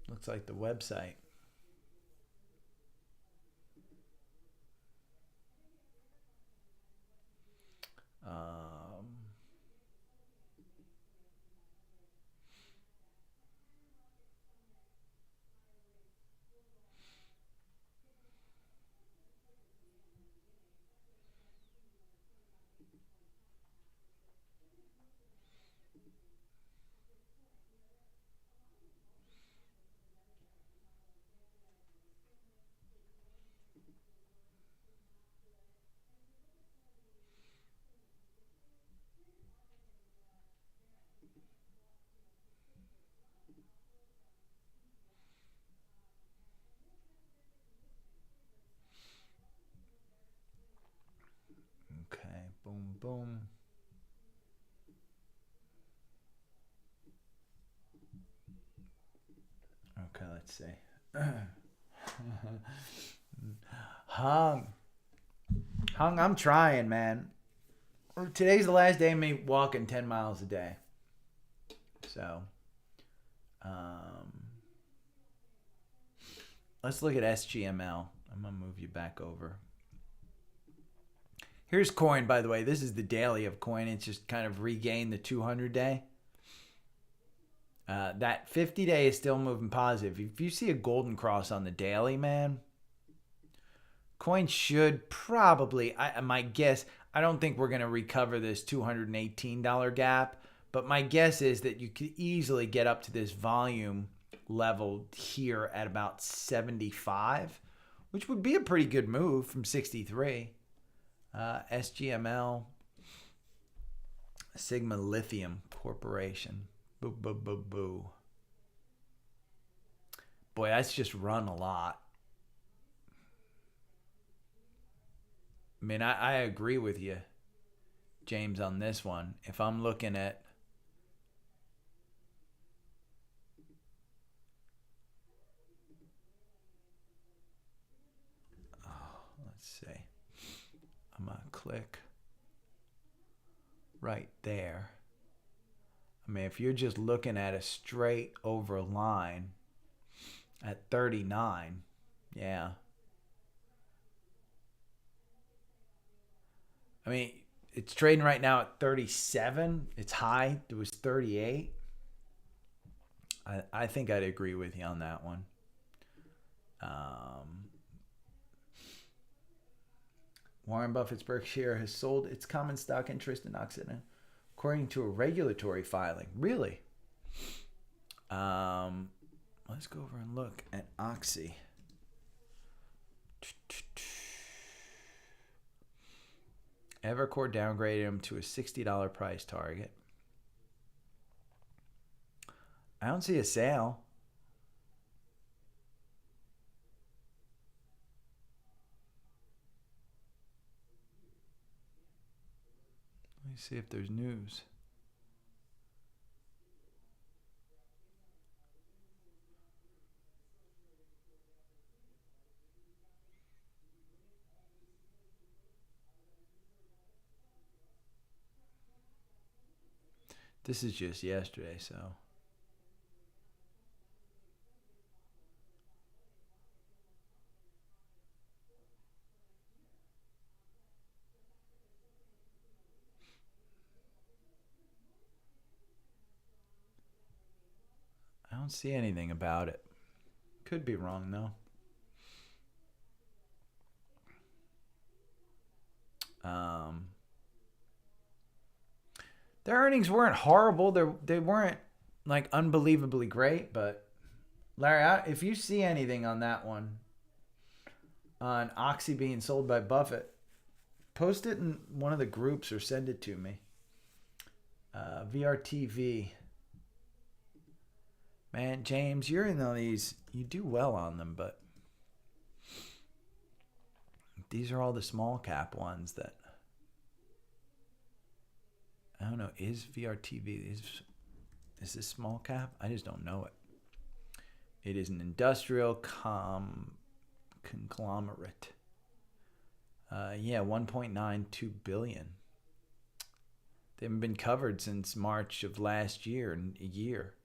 Looks like the website. Okay, boom, boom. Okay, let's see. Hung, I'm trying, man. Today's the last day of me walking 10 miles a day. So, let's look at SGML. I'm going to move you back over. Here's coin, by the way. This is the daily of coin. It's just kind of regained the 200-day. That 50-day is still moving positive. If you see a golden cross on the daily, man, coin should probably, my guess, I don't think we're going to recover this $218 gap, but my guess is that you could easily get up to this volume level here at about 75, which would be a pretty good move from 63. SGML, Sigma Lithium Corporation. Boo, boo, boo, boo. Boy, that's just run a lot. I mean, I agree with you, James, on this one. If I'm looking at let's see. I'm going to click right there. I mean, if you're just looking at a straight over line at 39, yeah. I mean, it's trading right now at 37. Its high, it was 38. I think I'd agree with you on that one. Warren Buffett's Berkshire has sold its common stock interest in Occidental according to a regulatory filing. Really? Let's go over and look at Oxy. Evercore downgraded him to a $60 price target. I don't see a sale. Let me see if there's news. This is just yesterday, so. I don't see anything about it. Could be wrong, though. Their earnings weren't horrible. They weren't like unbelievably great, but Larry, if you see anything on that one, on Oxy being sold by Buffett, post it in one of the groups or send it to me. VRTV. Man, James, you're in all these. You do well on them, but these are all the small cap ones that. I don't know. Is VRTV is this small cap? I just don't know it. It is an industrial conglomerate. Yeah, 1.92 billion. They haven't been covered since March of last year, in a year.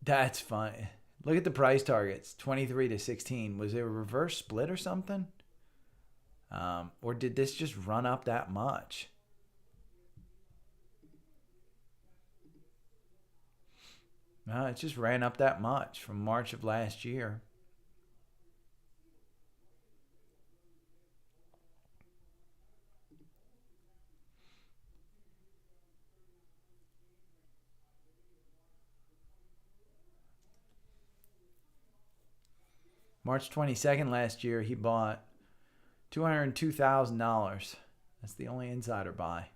That's fine. Look at the price targets, 23 to 16. Was it a reverse split or something? Or did this just run up that much? No, it just ran up that much from March of last year. March 22nd last year, he bought $202,000. That's the only insider buy.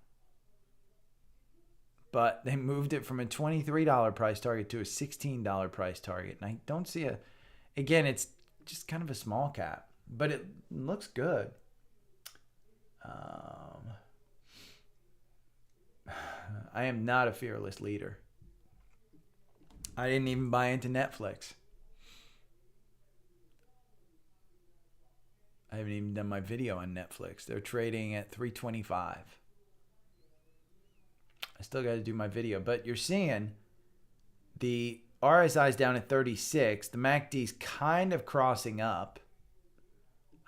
But they moved it from a $23 price target to a $16 price target. And I don't see again, it's just kind of a small cap, but it looks good. I am not a fearless leader. I didn't even buy into Netflix. I haven't even done my video on Netflix. They're trading at $325. I still got to do my video, but you're seeing the RSI is down at 36. The MACD's kind of crossing up.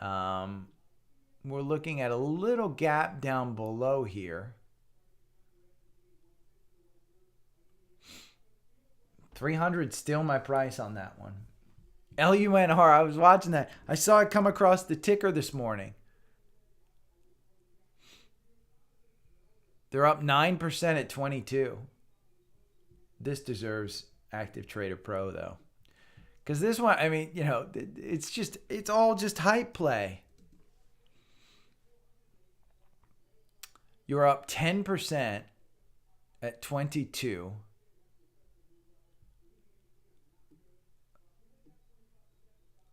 We're looking at a little gap down below here. 300 still my price on that one. LUNR, I was watching that. I saw it come across the ticker this morning. They're up 9% at 22. This deserves Active Trader Pro, though. Because this one, I mean, it's all just hype play. You're up 10% at 22.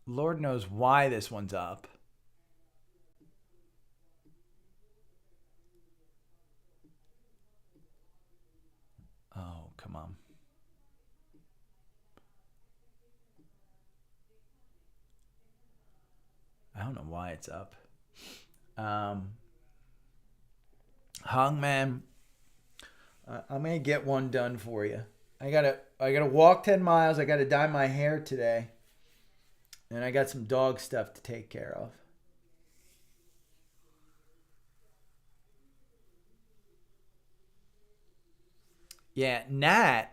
Lord knows why this one's up. Oh, come on. I don't know why it's up. Hungman, I'm gonna get one done for you. I gotta walk 10 miles. I gotta dye my hair today. And I got some dog stuff to take care of. Yeah, Nat.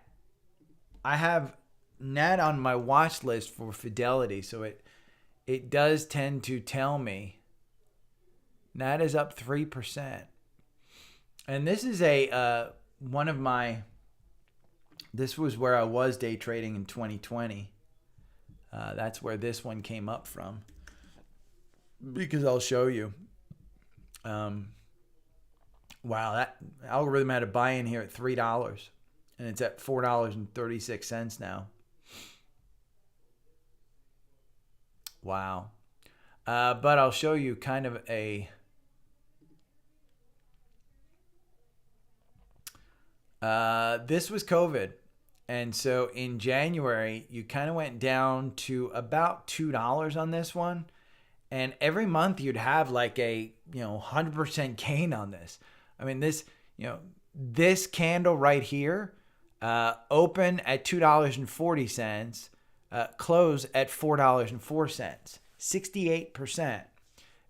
I have Nat on my watch list for Fidelity, so it does tend to tell me. Nat is up 3%. And this is one of my. This was where I was day trading in 2020. That's where this one came up from. Because I'll show you. Wow, that algorithm had a buy-in here at $3. And it's at $4.36 now. Wow. But I'll show you kind of a... this was COVID. And so in January, you kind of went down to about $2 on this one. And every month you'd have like a, 100% gain on this. I mean, this candle right here, open at $2.40, close at $4.04, 68%.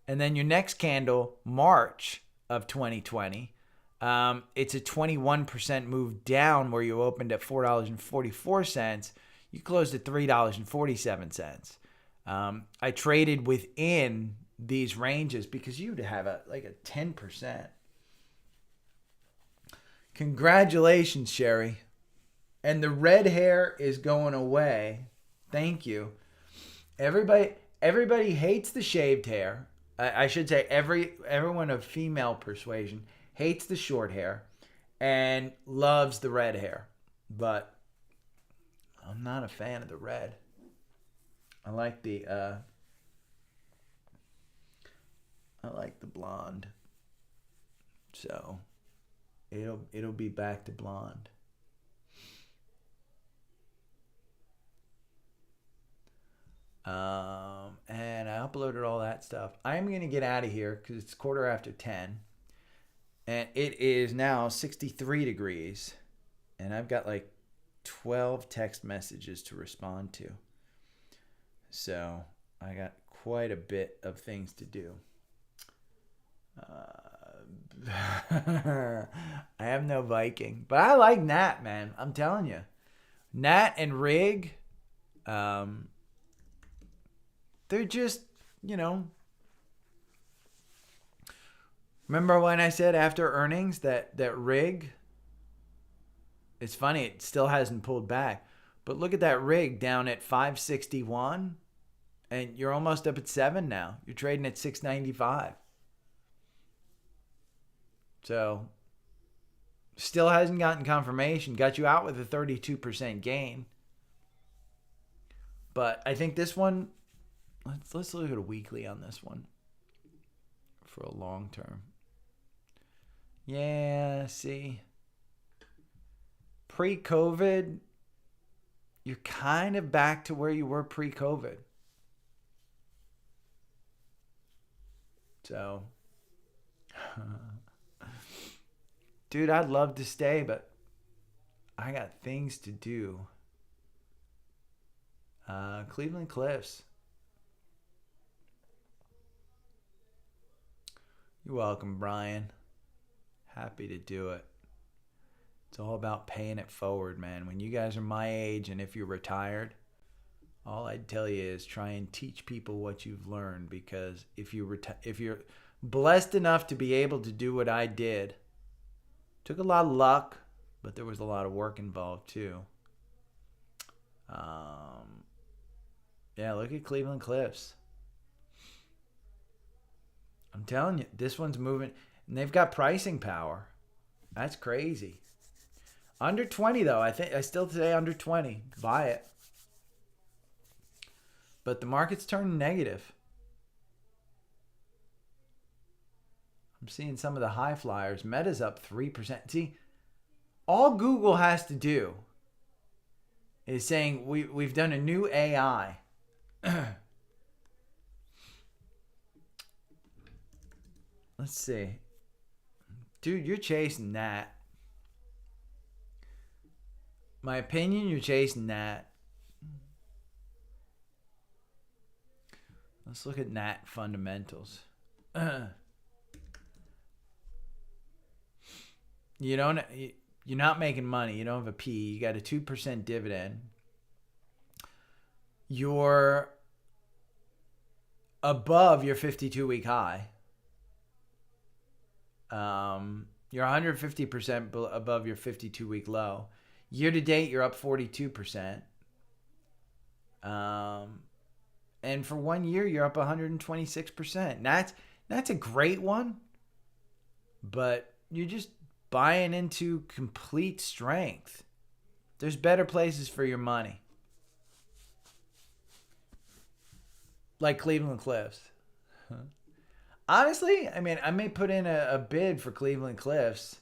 And then your next candle, March of 2020, it's a 21% move down where you opened at $4.44. You closed at $3.47. I traded within these ranges because you'd have a 10%. Congratulations, Sherry. And the red hair is going away. Thank you. Everybody hates the shaved hair. I should say everyone of female persuasion hates the short hair and loves the red hair. But I'm not a fan of the red. I like the blonde. So it'll be back to blonde. And I uploaded all that stuff. I'm going to get out of here because it's 10:15. And it is now 63 degrees. And I've got like 12 text messages to respond to. So I got quite a bit of things to do. I have no Viking. But I like Nat, man. I'm telling you. Nat and Rig, they're just, remember when I said after earnings that Rig, it's funny, it still hasn't pulled back. But look at that Rig down at 561, and you're almost up at 7 now. You're trading at 695. So, still hasn't gotten confirmation. Got you out with a 32% gain. But I think this one, let's look at a weekly on this one for a long term. Yeah, see. Pre-COVID, you're kind of back to where you were pre-COVID. So, dude, I'd love to stay, but I got things to do. Cleveland Cliffs. You're welcome, Brian. Happy to do it. It's all about paying it forward, man. When you guys are my age and if you're retired, all I'd tell you is try and teach people what you've learned, because if you're blessed enough to be able to do what I did, took a lot of luck, but there was a lot of work involved too. Yeah, look at Cleveland Cliffs. I'm telling you, this one's moving, and they've got pricing power. That's crazy. Under 20 though, I still say under 20. Buy it. But the market's turning negative. I'm seeing some of the high flyers. Meta's up 3%. See, all Google has to do is saying we've done a new AI. Let's see. Dude, you're chasing that. My opinion, you're chasing that. Let's look at Nat fundamentals. You're not making money. You don't have a P. You got a 2% dividend. You're above your 52-week high. You're 150% above your 52-week low. Year to date, you're up 42%. And for 1 year, you're up 126%. That's a great one, but you're just buying into complete strength. There's better places for your money. Like Cleveland Cliffs. Honestly, I mean, I may put in a bid for Cleveland Cliffs.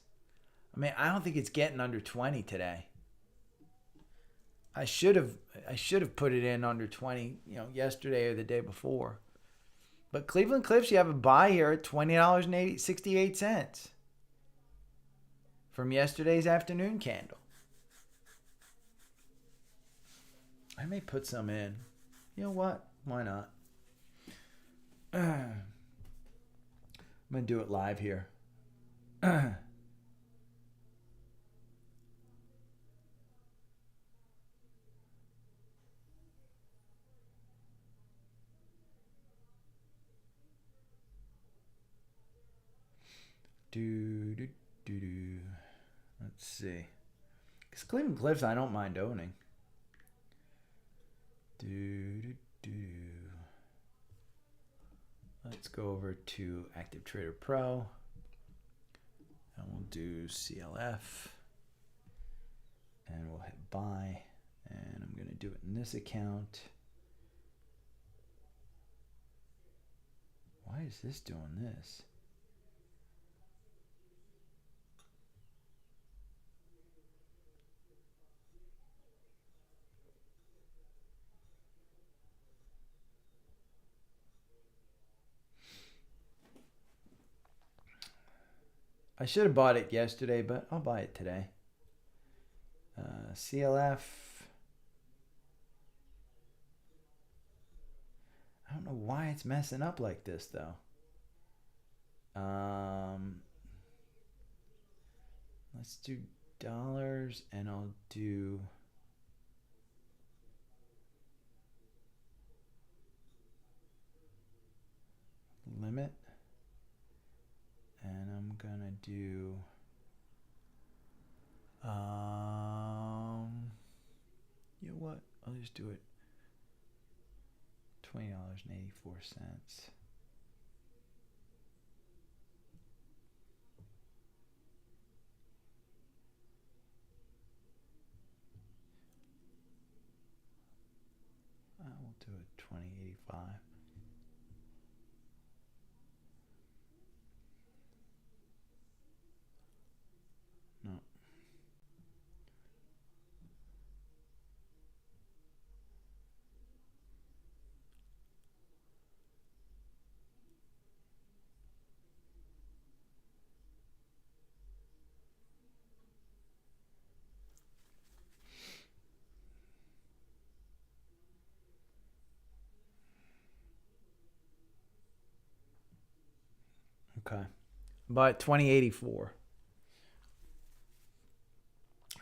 I mean, I don't think it's getting under 20 today. I should have put it in under 20, yesterday or the day before. But Cleveland Cliffs, you have a buy here at $20.68 from yesterday's afternoon candle. I may put some in. You know what? Why not? I'm going to do it live here. Let's see. Because Cleveland Cliffs, I don't mind owning. Let's go over to Active Trader Pro. And we'll do CLF. And we'll hit buy. And I'm going to do it in this account. Why is this doing this? I should have bought it yesterday, but I'll buy it today. CLF. I don't know why it's messing up like this, though. Let's do dollars, and I'll do limit, and I'm gonna do you know what? I'll just do it $20.84. We'll do it $20.85. No. Okay. But 2084.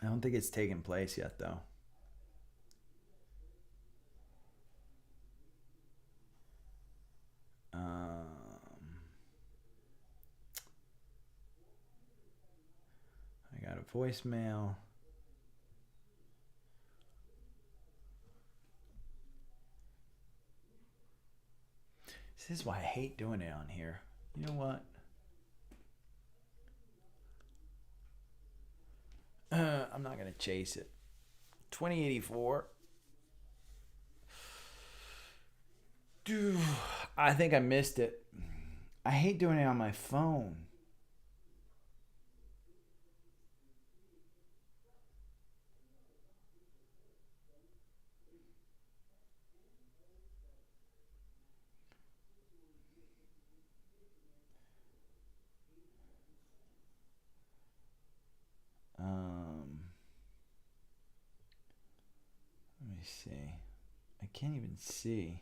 I don't think it's taken place yet, though. I got a voicemail. This is why I hate doing it on here. You know what? I'm not going to chase it. 2084. Dude, I think I missed it. I hate doing it on my phone. Let me see. I can't even see.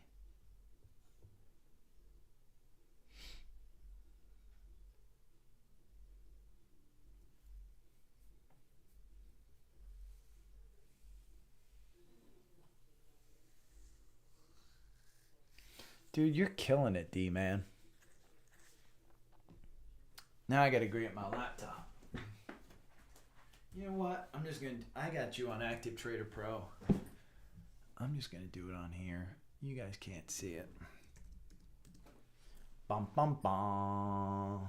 Dude, you're killing it, D, man. Now I got to agree at my laptop. You know what? I got you on Active Trader Pro. I'm just going to do it on here. You guys can't see it. Bum, bum, bum.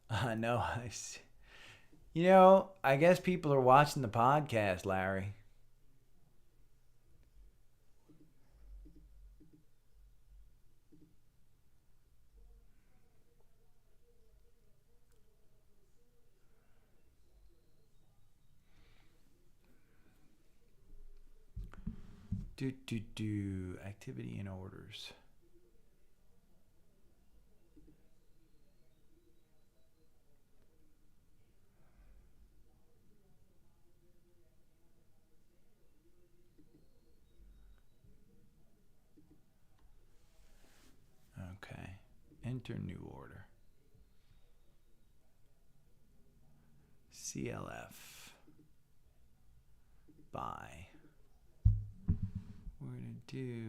I know. I guess people are watching the podcast, Larry. Activity and orders. Okay. Enter new order. CLF. Buy. We're going to do...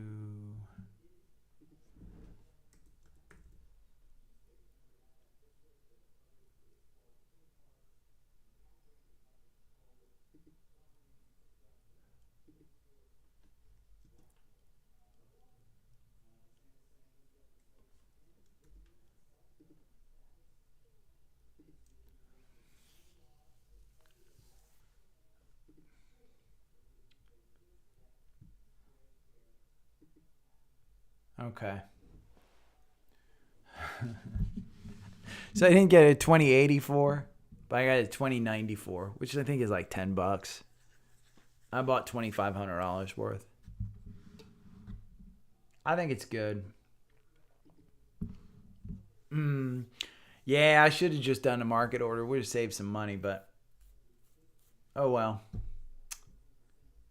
Okay. So I didn't get a 2084, but I got a 2094, which I think is like $10. I bought $2,500 worth. I think it's good. Yeah, I should have just done a market order. Would have saved some money, but oh well.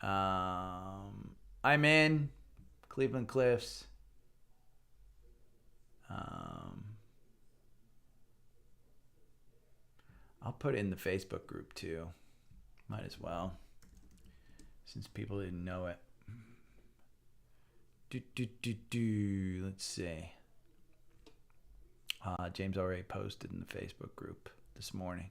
I'm in Cleveland Cliffs. I'll put it in the Facebook group too. Might as well, since people didn't know it. Let's see. James already posted in the Facebook group this morning.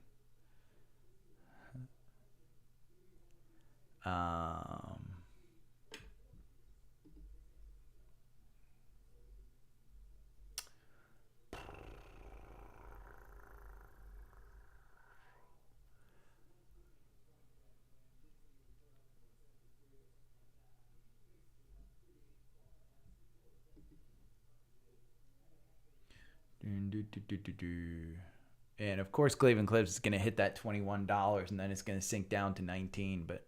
And of course, Cleveland Cliffs is going to hit that $21, and then it's going to sink down to 19. But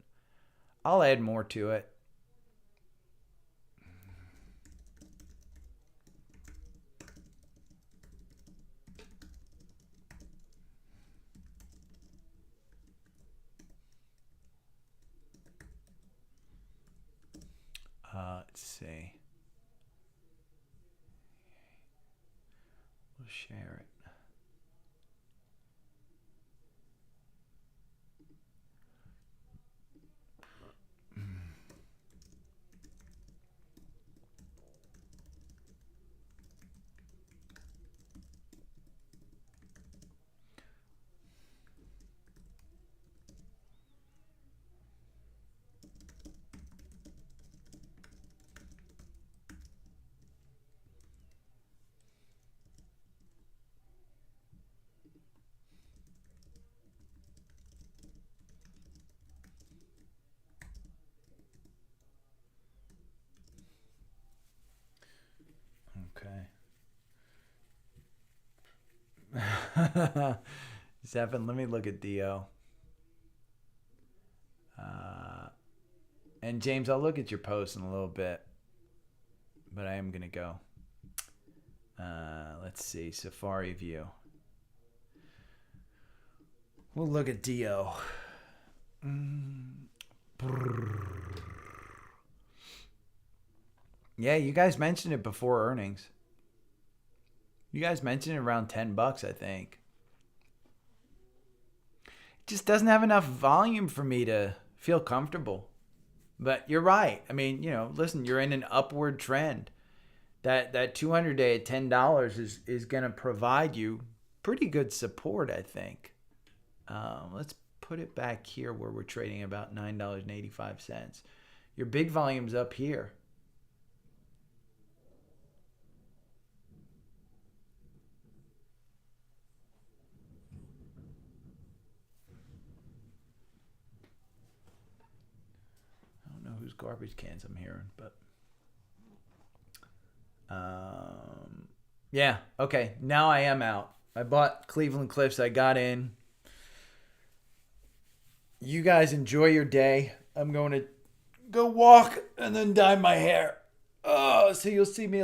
I'll add more to it. Let's see. We'll share it. Okay. Zephan, let me look at DO. And James, I'll look at your post in a little bit, but I am going to go. Let's see, Safari View. We'll look at DO. Yeah, you guys mentioned it before earnings. You guys mentioned it around $10, I think. It just doesn't have enough volume for me to feel comfortable. But you're right. I mean, listen, you're in an upward trend. That 200-day at $10 is going to provide you pretty good support, I think. Let's put it back here where we're trading about $9.85. Your big volume's up here. I don't know whose garbage cans I'm hearing, but yeah, okay. Now I am out. I bought Cleveland Cliffs. I got in. You guys enjoy your day. I'm going to go walk and then dye my hair. Oh, so you'll see me